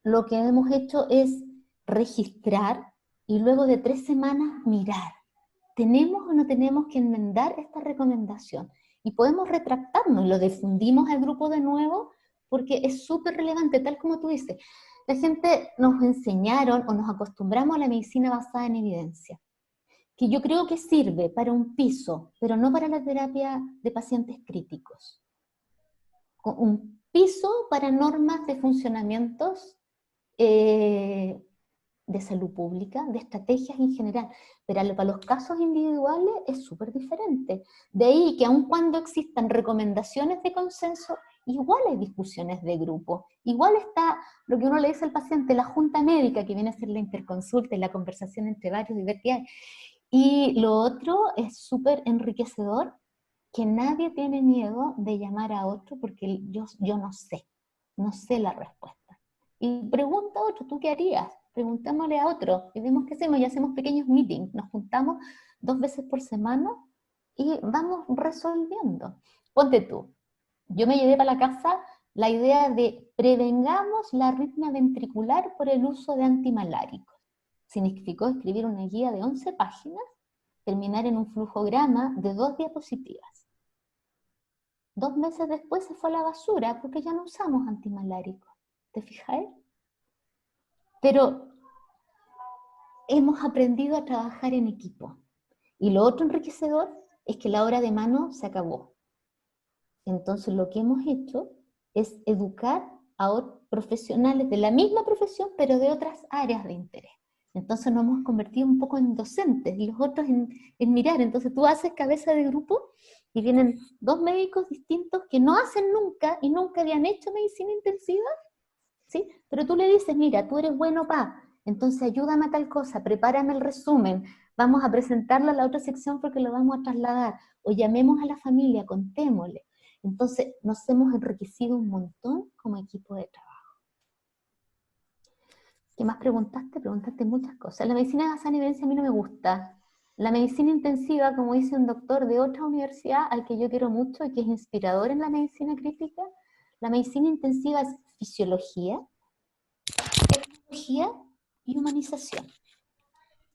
Lo que hemos hecho es registrar y luego de 3 semanas mirar. ¿Tenemos o no tenemos que enmendar esta recomendación? Y podemos retractarnos, lo difundimos al grupo de nuevo, porque es súper relevante, tal como tú dices. La gente nos enseñaron o nos acostumbramos a la medicina basada en evidencia, que yo creo que sirve para un piso, pero no para la terapia de pacientes críticos. Un piso para normas de funcionamientos de salud pública, de estrategias en general, pero para los casos individuales es súper diferente. De ahí que aun cuando existan recomendaciones de consenso, igual hay discusiones de grupo, igual está lo que uno le dice al paciente, la junta médica, que viene a ser la interconsulta y la conversación entre varios y ver qué hay. Y lo otro es súper enriquecedor, que nadie tiene miedo de llamar a otro porque yo no sé la respuesta. Y pregunta a otro, ¿tú qué harías? Preguntémosle a otro y vemos qué hacemos y hacemos pequeños meetings, nos juntamos 2 veces por semana y vamos resolviendo. Ponte tú, yo me llevé para la casa la idea de prevengamos la arritmia ventricular por el uso de antimaláricos. Significó escribir una guía de 11 páginas, terminar en un flujograma de 2 diapositivas. 2 meses después se fue a la basura porque ya no usamos antimaláricos. ¿Te fijáis? Pero hemos aprendido a trabajar en equipo. Y lo otro enriquecedor es que la hora de mano se acabó. Entonces lo que hemos hecho es educar a otros profesionales de la misma profesión, pero de otras áreas de interés. Entonces nos hemos convertido un poco en docentes y los otros en mirar. Entonces tú haces cabeza de grupo y vienen 2 médicos distintos que no hacen nunca y nunca habían hecho medicina intensiva, ¿sí? Pero tú le dices, mira, tú eres bueno entonces ayúdame a tal cosa, prepárame el resumen, vamos a presentarlo a la otra sección porque lo vamos a trasladar, o llamemos a la familia, contémosle. Entonces nos hemos enriquecido un montón como equipo de trabajo. ¿Qué más preguntaste? Preguntaste muchas cosas. La medicina basada en evidencia a mí no me gusta. La medicina intensiva, como dice un doctor de otra universidad, al que yo quiero mucho y que es inspirador en la medicina crítica, la medicina intensiva es fisiología, tecnología y humanización.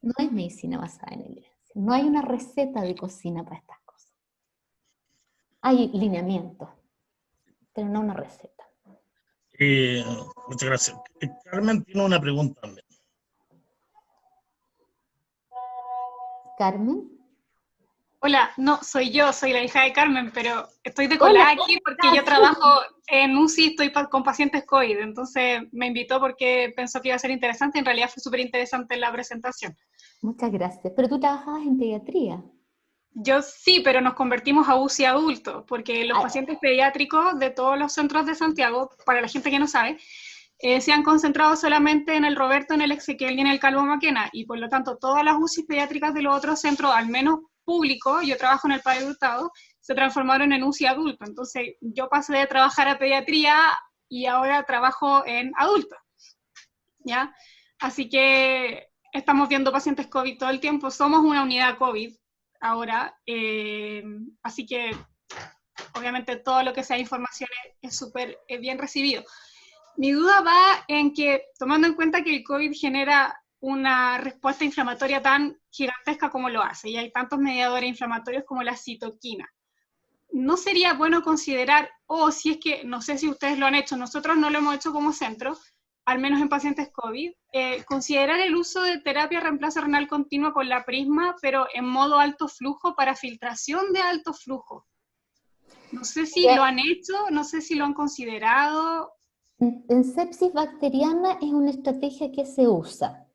No es medicina basada en evidencia. No hay una receta de cocina para estas cosas. Hay lineamientos, pero no una receta. Muchas gracias. Carmen tiene una pregunta también. ¿Carmen? Hola, no, soy la hija de Carmen, pero estoy de colada aquí porque yo trabajo en UCI, estoy con pacientes COVID, entonces me invitó porque pensó que iba a ser interesante, en realidad fue súper interesante la presentación. Muchas gracias. Pero tú trabajabas en pediatría. Yo sí, pero nos convertimos a UCI adultos, porque los pacientes pediátricos de todos los centros de Santiago, para la gente que no sabe, se han concentrado solamente en el Roberto, en el Exequiel y en el Calvo Maquena, y por lo tanto todas las UCI pediátricas de los otros centros, al menos público, yo trabajo en el Padre Hurtado, se transformaron en UCI adulto. Entonces yo pasé de trabajar a pediatría y ahora trabajo en adulto, ¿ya? Así que estamos viendo pacientes COVID todo el tiempo, somos una unidad COVID ahora, así que obviamente todo lo que sea información es súper bien recibido. Mi duda va en que, tomando en cuenta que el COVID genera una respuesta inflamatoria tan gigantesca como lo hace, y hay tantos mediadores inflamatorios como la citoquina, ¿no sería bueno considerar, si es que, no sé si ustedes lo han hecho, nosotros no lo hemos hecho como centro, al menos en pacientes COVID, considerar el uso de terapia de reemplazo renal continua con la Prisma, pero en modo alto flujo para filtración de alto flujo? No sé si lo han hecho, no sé si lo han considerado. En sepsis bacteriana es una estrategia que se usa.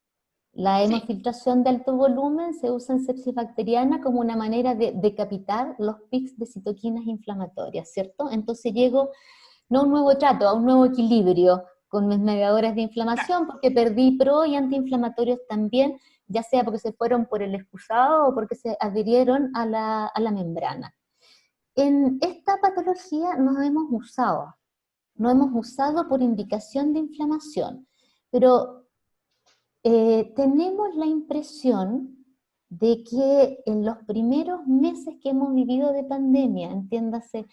La hemofiltración de alto volumen se usa en sepsis bacteriana como una manera de decapitar los pics de citoquinas inflamatorias, ¿cierto? Entonces llego no a un nuevo trato, a un nuevo equilibrio con mis mediadores de inflamación, porque perdí pro y antiinflamatorios también, ya sea porque se fueron por el excusado o porque se adhirieron a la membrana. En esta patología no hemos usado por indicación de inflamación, pero tenemos la impresión de que en los primeros meses que hemos vivido de pandemia, entiéndase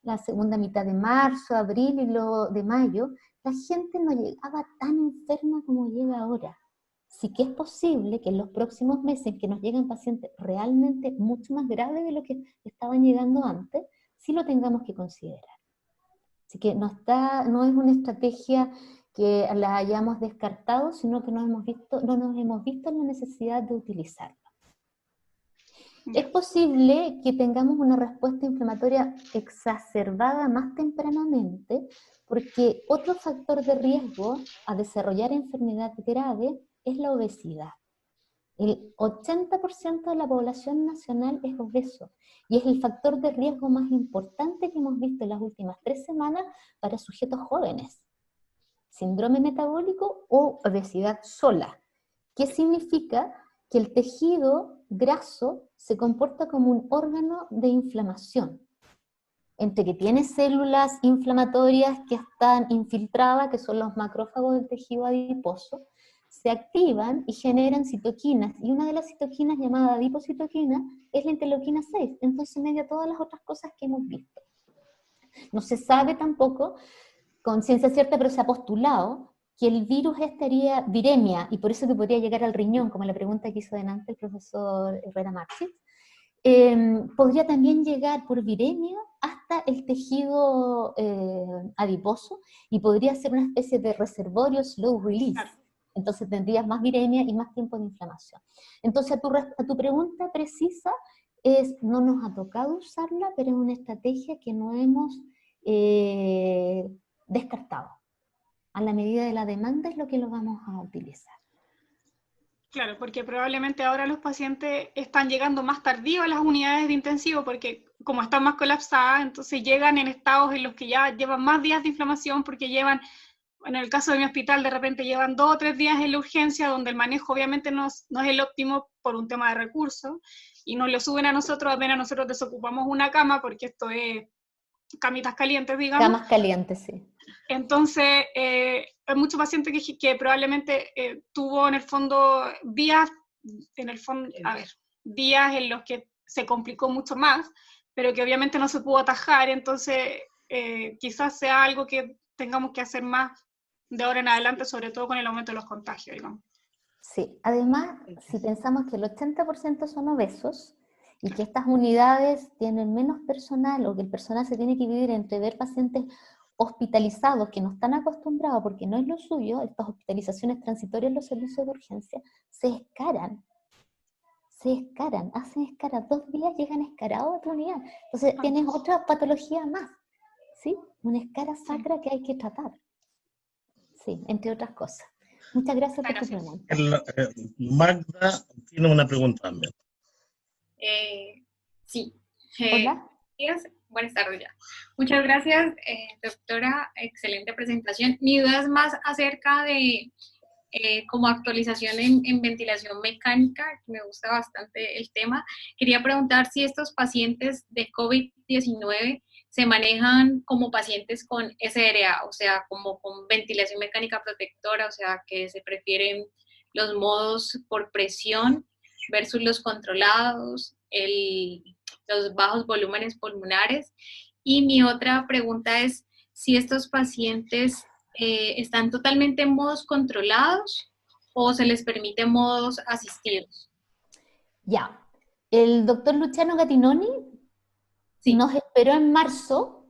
la segunda mitad de marzo, abril y lo de mayo, la gente no llegaba tan enferma como llega ahora. Sí que es posible que en los próximos meses que nos lleguen pacientes realmente mucho más graves de lo que estaban llegando antes, sí lo tengamos que considerar. Así que no es una estrategia que la hayamos descartado, sino que no nos hemos visto en la necesidad de utilizarla. Es posible que tengamos una respuesta inflamatoria exacerbada más tempranamente, porque otro factor de riesgo a desarrollar enfermedad grave es la obesidad. El 80% de la población nacional es obeso, y es el factor de riesgo más importante que hemos visto en las últimas 3 semanas para sujetos jóvenes. Síndrome metabólico o obesidad sola. ¿Qué significa? Que el tejido graso se comporta como un órgano de inflamación, entre que tiene células inflamatorias que están infiltradas, que son los macrófagos del tejido adiposo, se activan y generan citoquinas, y una de las citoquinas llamada adipocitoquina es la interleuquina 6, entonces media todas las otras cosas que hemos visto. No se sabe tampoco, con ciencia cierta, pero se ha postulado que el virus estaría viremia, y por eso que podría llegar al riñón, como la pregunta que hizo delante el profesor Herrera Marchis, podría también llegar por viremia hasta el tejido adiposo, y podría ser una especie de reservorio slow release. Entonces tendrías más viremia y más tiempo de inflamación. Entonces a tu pregunta precisa no nos ha tocado usarla, pero es una estrategia que no hemos descartado. A la medida de la demanda es lo que lo vamos a utilizar. Claro, porque probablemente ahora los pacientes están llegando más tardío a las unidades de intensivo, porque como están más colapsadas, entonces llegan en estados en los que ya llevan más días de inflamación, porque llevan, en el caso de mi hospital, de repente llevan 2 o 3 días en la urgencia, donde el manejo obviamente no es el óptimo por un tema de recursos, y nos lo suben a nosotros, apenas nosotros desocupamos una cama, porque esto es camitas calientes, digamos. Camas calientes, sí. Entonces, hay muchos pacientes que probablemente tuvo en el fondo días en los que se complicó mucho más, pero que obviamente no se pudo atajar, entonces quizás sea algo que tengamos que hacer más de ahora en adelante, sobre todo con el aumento de los contagios, digamos. Sí, además, si pensamos que el 80% son obesos, y que estas unidades tienen menos personal, o que el personal se tiene que dividir entre ver pacientes hospitalizados que no están acostumbrados, porque no es lo suyo, estas hospitalizaciones transitorias en los servicios de urgencia, se escaran, hacen escaras, 2 días llegan escarados a tu unidad, entonces tienes otra patología más, ¿sí? Una escara sacra que hay que tratar, sí, entre otras cosas. Muchas gracias por tu pregunta. Magda tiene una pregunta también. Sí. Hola. Buenas tardes ya. Muchas gracias, doctora. Excelente presentación. Mi duda es más acerca de como actualización en ventilación mecánica, que me gusta bastante el tema. Quería preguntar si estos pacientes de COVID-19 se manejan como pacientes con SRA, o sea, como con ventilación mecánica protectora, o sea, que se prefieren los modos por presión versus los controlados, los bajos volúmenes pulmonares. Y mi otra pregunta es si estos pacientes están totalmente en modos controlados o se les permite modos asistidos. Ya, el doctor Luciano Gattinoni nos esperó en marzo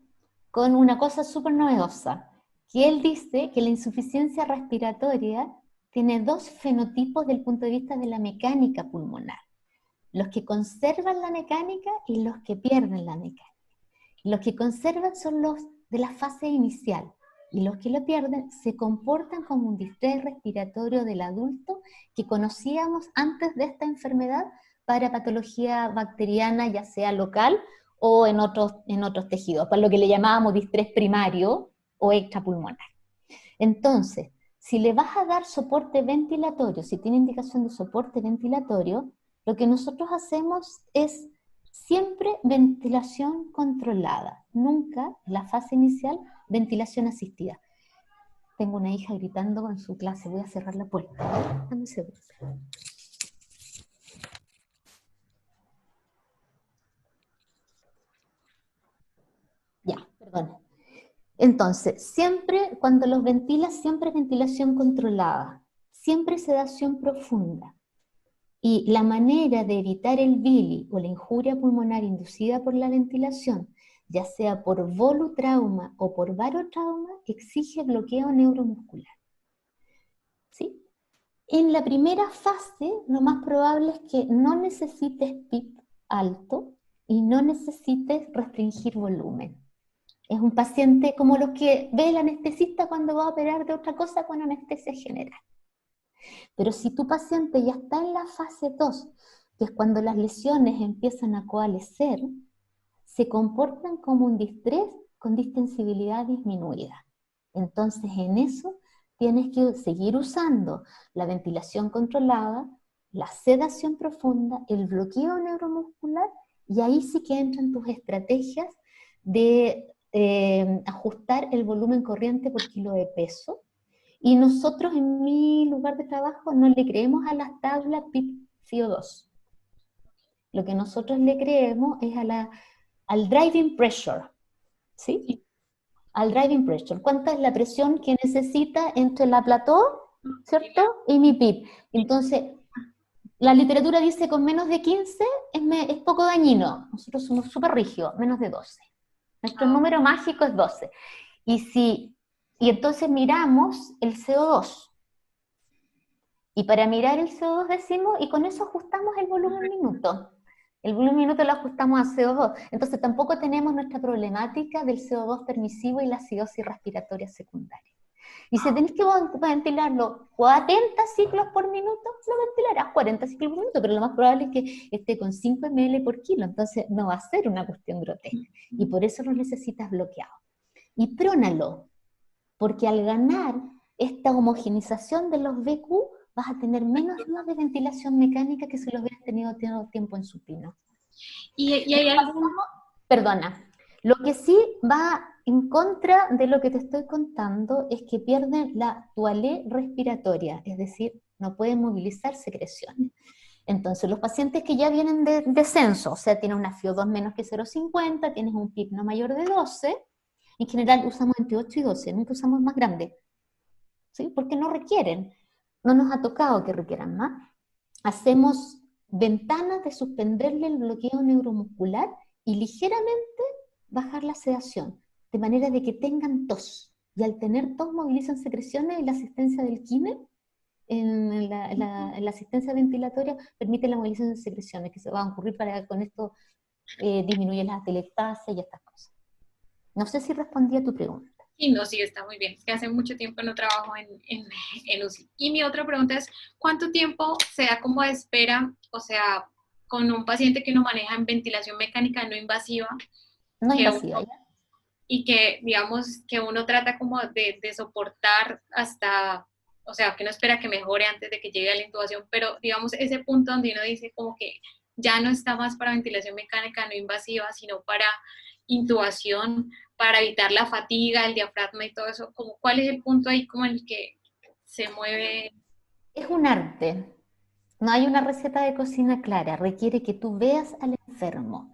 con una cosa súper novedosa, que él dice que la insuficiencia respiratoria tiene 2 fenotipos desde el punto de vista de la mecánica pulmonar. Los que conservan la mecánica y los que pierden la mecánica. Los que conservan son los de la fase inicial, y los que lo pierden se comportan como un distrés respiratorio del adulto que conocíamos antes de esta enfermedad para patología bacteriana, ya sea local o en otros tejidos, para lo que le llamábamos distrés primario o extrapulmonar. Entonces, si le vas a dar soporte ventilatorio, si tiene indicación de soporte ventilatorio, lo que nosotros hacemos es siempre ventilación controlada, nunca en la fase inicial ventilación asistida. Tengo una hija gritando en su clase, voy a cerrar la puerta. Dame un segundo. Ya, perdón. Entonces, siempre cuando los ventilas, siempre ventilación controlada, siempre sedación profunda. Y la manera de evitar el BILI o la injuria pulmonar inducida por la ventilación ya sea por volutrauma o por barotrauma, exige bloqueo neuromuscular. ¿Sí? En la primera fase, lo más probable es que no necesites PIP alto y no necesites restringir volumen. Es un paciente como los que ve el anestesista cuando va a operar de otra cosa con anestesia general. Pero si tu paciente ya está en la fase 2, que es cuando las lesiones empiezan a coalescer, se comportan como un distrés con distensibilidad disminuida. Entonces en eso tienes que seguir usando la ventilación controlada, la sedación profunda, el bloqueo neuromuscular, y ahí sí que entran tus estrategias de ajustar el volumen corriente por kilo de peso. Y nosotros en mi lugar de trabajo no le creemos a las tablas PIP-CO2. Lo que nosotros le creemos es al driving pressure, ¿sí? Al driving pressure. ¿Cuánta es la presión que necesita entre la plató, ¿cierto? Y mi PIP. Entonces, la literatura dice con menos de 15 es poco dañino. Nosotros somos súper rígidos, menos de 12. Nuestro número mágico es 12. Y entonces miramos el CO2. Y para mirar el CO2 decimos, y con eso ajustamos el volumen minuto. El volumen minuto lo ajustamos a CO2. Entonces tampoco tenemos nuestra problemática del CO2 permisivo y la acidosis respiratoria secundaria. Y si tenés que ventilarlo 40 ciclos por minuto, lo ventilarás 40 ciclos por minuto, pero lo más probable es que esté con 5 ml por kilo, entonces no va a ser una cuestión grotesca. Y por eso lo necesitas bloqueado. Y prónalo, porque al ganar esta homogenización de los BQ, vas a tener menos días de ventilación mecánica que si los hubieras tenido tiempo en supino. ¿Y hay algún... Perdona. Lo que sí va en contra de lo que te estoy contando es que pierden la toilette respiratoria, es decir, no pueden movilizar secreciones. Entonces, los pacientes que ya vienen de descenso, o sea, tienen una FiO2 menos que 0,50, tienes un PIP no mayor de 12, en general usamos entre 8 y 12, nunca usamos más grande, ¿sí? Porque no requieren, no nos ha tocado que requieran más. Hacemos ventanas de suspenderle el bloqueo neuromuscular y ligeramente bajar la sedación, de manera de que tengan tos, y al tener tos movilizan secreciones y la asistencia del KINE, en la asistencia ventilatoria, permite la movilización de secreciones, que se va a ocurrir para que con esto disminuye las atelectasias y estas cosas. No sé si respondí a tu pregunta. Y no, sí, está muy bien. Es que hace mucho tiempo no trabajo en UCI. Y mi otra pregunta es, ¿cuánto tiempo se da como de espera, o sea, con un paciente que uno maneja en ventilación mecánica no invasiva? No invasiva, ¿ya? Y que, digamos, que uno trata como de soportar hasta, o sea, que uno espera que mejore antes de que llegue a la intubación, pero digamos ese punto donde uno dice como que ya no está más para ventilación mecánica no invasiva, sino para intubación, para evitar la fatiga, el diafragma y todo eso, como ¿cuál es el punto ahí como en el que se mueve? Es un arte. No hay una receta de cocina clara, requiere que tú veas al enfermo.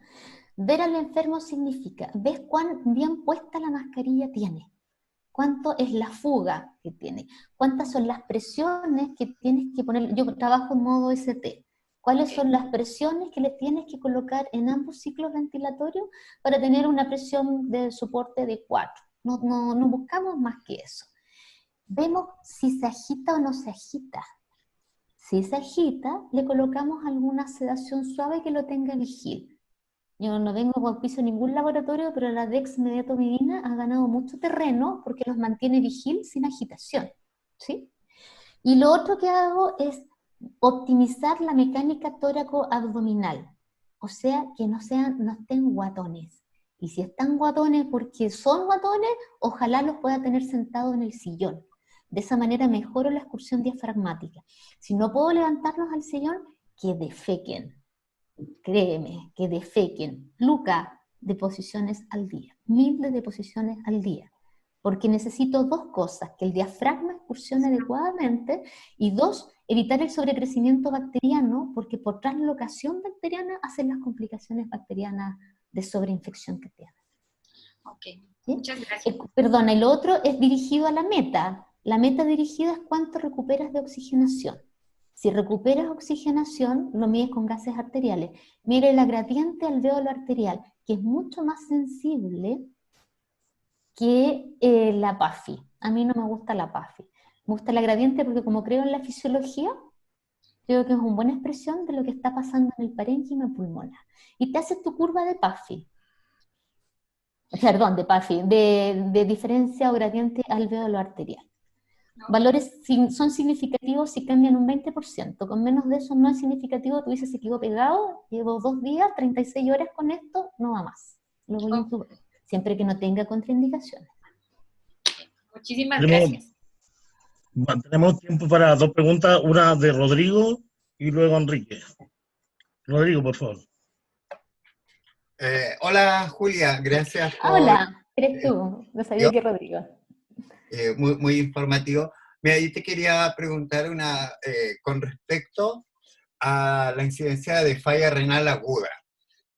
Ver al enfermo significa, ves cuán bien puesta la mascarilla tiene, cuánto es la fuga que tiene, cuántas son las presiones que tienes que poner. Yo trabajo en modo ST. ¿Cuáles son las presiones que le tienes que colocar en ambos ciclos ventilatorios para tener una presión de soporte de 4? No buscamos más que eso. Vemos si se agita o no se agita. Si se agita, le colocamos alguna sedación suave que lo tenga vigil. Yo no vengo por piso en ningún laboratorio, pero la dexmedetomidina ha ganado mucho terreno porque los mantiene vigil sin agitación, ¿sí? Y lo otro que hago es optimizar la mecánica tóraco-abdominal, o sea, que no estén guatones. Y si están guatones porque son guatones, ojalá los pueda tener sentados en el sillón. De esa manera mejoro la excursión diafragmática. Si no puedo levantarlos al sillón, que defequen. Créeme, que defequen. Luca deposiciones al día, 1000 deposiciones al día. Porque necesito dos cosas, que el diafragma excursione adecuadamente, y dos, evitar el sobrecrecimiento bacteriano, porque por translocación bacteriana hacen las complicaciones bacterianas de sobreinfección que tienen. Ok, ¿Sí? Muchas gracias. Perdona, el otro es dirigido a la meta. La meta dirigida es cuánto recuperas de oxigenación. Si recuperas oxigenación, lo mides con gases arteriales. Mire la gradiente alveolo arterial. que es mucho más sensible que la PAFI. A mí no me gusta la PAFI. Me gusta la gradiente porque como creo en la fisiología, creo que es una buena expresión de lo que está pasando en el parénquima pulmonar. Y te haces tu curva de PAFI. Perdón, de PAFI, de diferencia o gradiente alveolo arterial. Valores son significativos si cambian un 20%, con menos de eso no es significativo, tú dices se quedó pegado, llevo 2 días, 36 horas con esto, no va más. Lo voy a intubar, siempre que no tenga contraindicaciones. Muchísimas gracias. Tenemos tiempo para 2 preguntas, una de Rodrigo y luego Enrique. Rodrigo, por favor. Hola Julia, gracias por... Hola, eres tú, no sabía que Rodrigo. Muy informativo. Mira, yo te quería preguntar con respecto a la incidencia de falla renal aguda,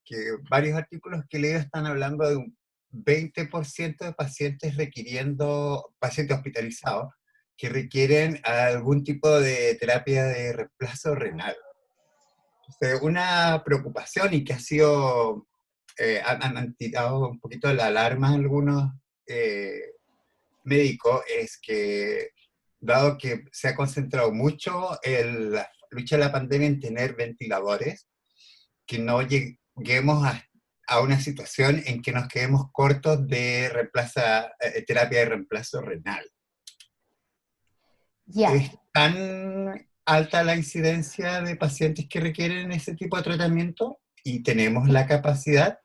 que varios artículos que he leído están hablando de un 20% de pacientes pacientes hospitalizados, que requieren algún tipo de terapia de reemplazo renal. Entonces, una preocupación y que ha sido, han tirado un poquito la alarma algunos médico es que, dado que se ha concentrado mucho en la lucha de la pandemia en tener ventiladores, que no lleguemos a una situación en que nos quedemos cortos de terapia de reemplazo renal. Ya. ¿Es tan alta la incidencia de pacientes que requieren ese tipo de tratamiento y tenemos la capacidad?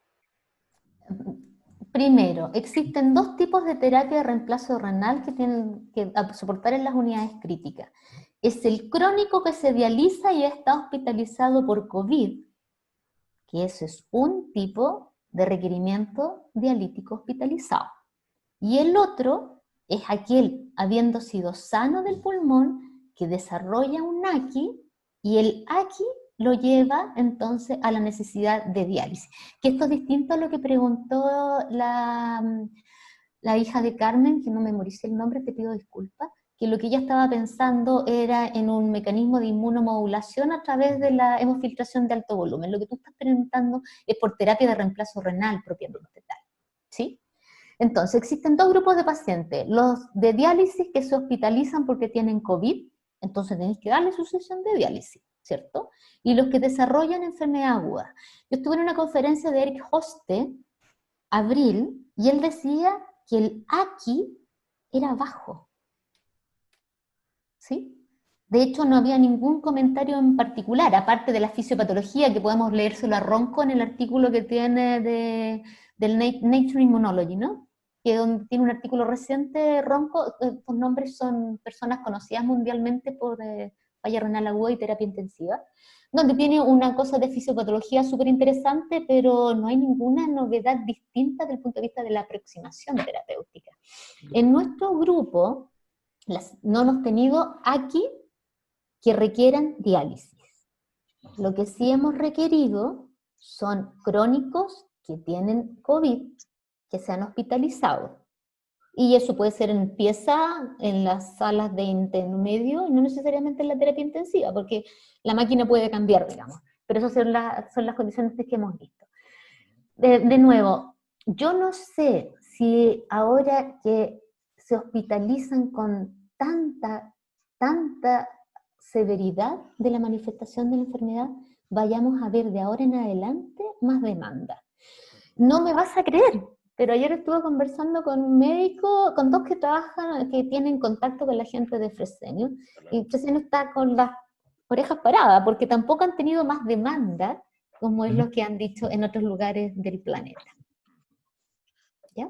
Primero, existen 2 tipos de terapia de reemplazo renal que tienen que soportar en las unidades críticas. Es el crónico que se dializa y está hospitalizado por COVID, que ese es un tipo de requerimiento dialítico hospitalizado. Y el otro es aquel, habiendo sido sano del pulmón, que desarrolla un AQI, y el AQI lo lleva entonces a la necesidad de diálisis. Que esto es distinto a lo que preguntó la hija de Carmen, que no memoricé el nombre, te pido disculpas, que lo que ella estaba pensando era en un mecanismo de inmunomodulación a través de la hemofiltración de alto volumen. Lo que tú estás preguntando es por terapia de reemplazo renal propiamente tal, ¿sí? Entonces, existen 2 grupos de pacientes, los de diálisis que se hospitalizan porque tienen COVID, entonces tenéis que darle su sesión de diálisis, ¿cierto? Y los que desarrollan enfermedad aguda. Yo estuve en una conferencia de Eric Hoste, abril, y él decía que el AQI era bajo, ¿sí? De hecho, no había ningún comentario en particular, aparte de la fisiopatología, que podemos leérselo a Ronco en el artículo que tiene del Nature Immunology, ¿no? Que donde tiene un artículo reciente, Ronco, estos nombres son personas conocidas mundialmente por falla renal aguda y terapia intensiva, donde tiene una cosa de fisiopatología súper interesante, pero no hay ninguna novedad distinta desde el punto de vista de la aproximación terapéutica. En nuestro grupo, no hemos tenido aquí que requieran diálisis. Lo que sí hemos requerido son crónicos que tienen COVID, que se han hospitalizado. Y eso puede ser en pieza, en las salas de intermedio, y no necesariamente en la terapia intensiva, porque la máquina puede cambiar, digamos. Pero esas son las condiciones que hemos visto. De nuevo, yo no sé si ahora que se hospitalizan con tanta severidad de la manifestación de la enfermedad, vayamos a ver de ahora en adelante más demanda. No me vas a creer, pero ayer estuve conversando con un médico, con 2 que trabajan, que tienen contacto con la gente de Fresenius, y Fresenius está con las orejas paradas, porque tampoco han tenido más demanda, como es lo que han dicho en otros lugares del planeta. ¿Ya?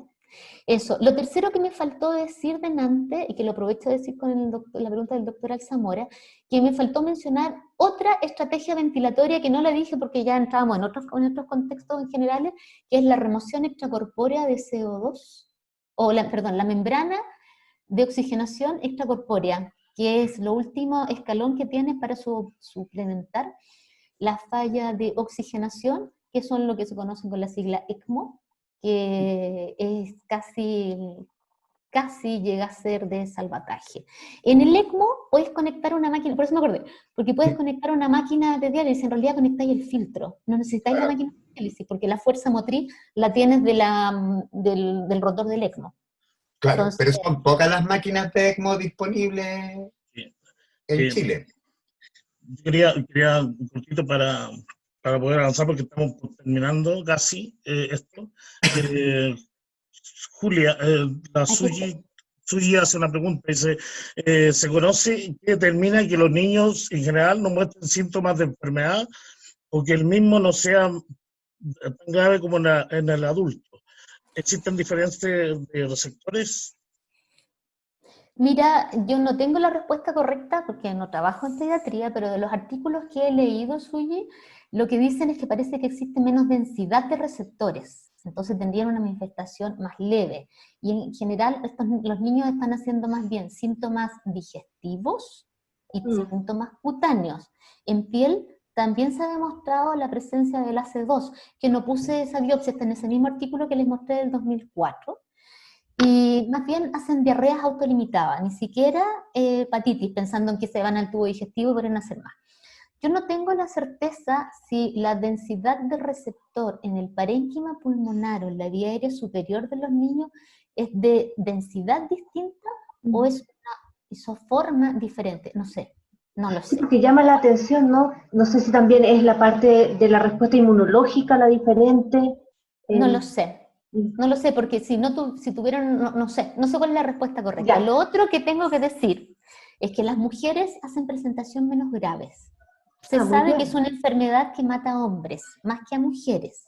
Eso. Lo tercero que me faltó decir delante, y que lo aprovecho de decir con la pregunta del doctor Alzamora, que me faltó mencionar otra estrategia ventilatoria que no la dije porque ya entrábamos en otros contextos en generales, que es la remoción extracorpórea de CO2, o la membrana de oxigenación extracorpórea, que es lo último escalón que tiene para suplementar la falla de oxigenación, que son lo que se conocen con la sigla ECMO, que es casi casi llega a ser de salvataje. En el ECMO puedes conectar una máquina, por eso me acordé, porque puedes conectar una máquina de diálisis, en realidad conectáis el filtro, no necesitáis la máquina de diálisis, porque la fuerza motriz la tienes del rotor del ECMO. Claro, Entonces, pero son pocas las máquinas de ECMO disponibles en Chile. Quería un cortito para poder avanzar, porque estamos terminando casi esto. Julia, la Suyi hace una pregunta, dice, ¿se conoce qué determina que los niños en general no muestren síntomas de enfermedad o que el mismo no sea tan grave como en el adulto? ¿Existen diferencias de receptores? mira, yo no tengo la respuesta correcta porque no trabajo en pediatría, pero de los artículos que he leído, Suyi, lo que dicen es que parece que existe menos densidad de receptores. Entonces tendrían una manifestación más leve. Y en general los niños están haciendo más bien síntomas digestivos y síntomas cutáneos. En piel también se ha demostrado la presencia del AC2, que no puse esa biopsia, está en ese mismo artículo que les mostré del 2004. Y más bien hacen diarreas autolimitadas, ni siquiera hepatitis, pensando en que se van al tubo digestivo y pueden hacer más. Yo no tengo la certeza si la densidad del receptor en el parénquima pulmonar o en la vía aérea superior de los niños es de densidad distinta o es una isoforma diferente, no sé, no lo sé. Porque llama la atención, ¿no? No sé si también es la parte de la respuesta inmunológica la diferente. No lo sé. No lo sé, porque si tuvieran, no sé cuál es la respuesta correcta. Ya. Lo otro que tengo que decir es que las mujeres hacen presentación menos graves. Se sabe que es una enfermedad que mata a hombres, más que a mujeres.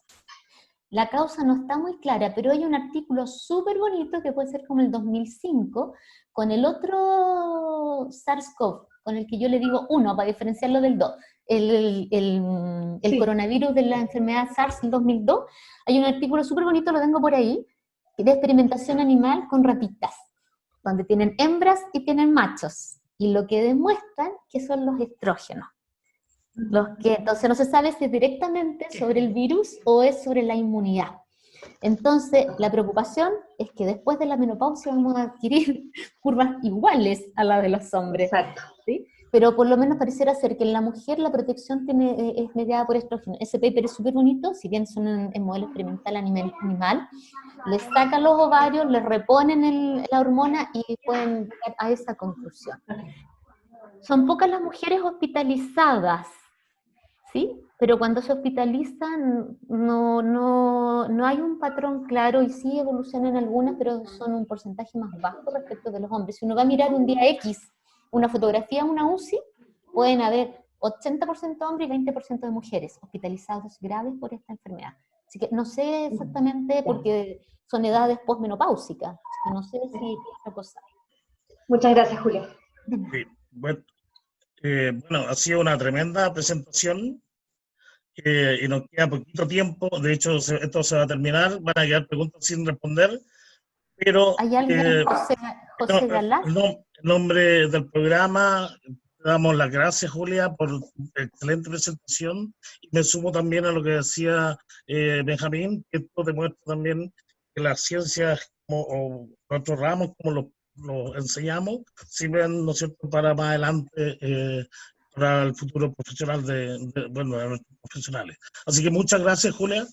La causa no está muy clara, pero hay un artículo súper bonito que puede ser como el 2005, con el otro SARS-CoV, con el que yo le digo 1, para diferenciarlo del 2. El coronavirus de la enfermedad SARS del 2002, hay un artículo súper bonito, lo tengo por ahí, de experimentación animal con ratitas, donde tienen hembras y tienen machos, y lo que demuestran que son los estrógenos. Entonces no se sabe si es directamente sobre el virus o es sobre la inmunidad. Entonces, la preocupación es que después de la menopausia vamos a adquirir curvas iguales a la de los hombres. Exacto. ¿Sí? Pero por lo menos pareciera ser que en la mujer la protección es mediada por estrógeno. Ese paper es súper bonito, si bien son en modelo experimental animal, les sacan los ovarios, les reponen la hormona y pueden llegar a esa conclusión. Son pocas las mujeres hospitalizadas, ¿sí? Pero cuando se hospitalizan no hay un patrón claro, y sí evolucionan algunas, pero son un porcentaje más bajo respecto de los hombres. Si uno va a mirar un día X, una fotografía, una UCI, pueden haber 80% hombres y 20% de mujeres hospitalizados graves por esta enfermedad. Así que no sé exactamente, porque son edades posmenopáusicas, no sé si es otra cosa. Muchas gracias, Julia. Sí, bueno, ha sido una tremenda presentación y nos queda poquito tiempo. De hecho, esto se va a terminar, van a quedar preguntas sin responder, pero ¿Hay alguien, José Galá? En nombre del programa, te damos las gracias, Julia, por excelente presentación, y me sumo también a lo que decía Benjamín, que esto demuestra también que las ciencias o nuestros ramos, como los enseñamos, sirven, ¿no es cierto?, para más adelante, para el futuro profesional de nuestros profesionales. Así que muchas gracias, Julia,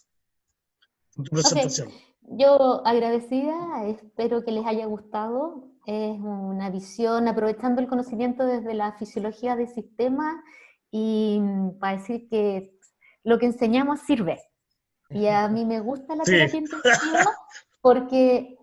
por tu presentación. Okay. Yo agradecida, espero que les haya gustado. Es una visión aprovechando el conocimiento desde la fisiología del sistema, y para decir que lo que enseñamos sirve. Y a mí me gusta la terapia intensiva porque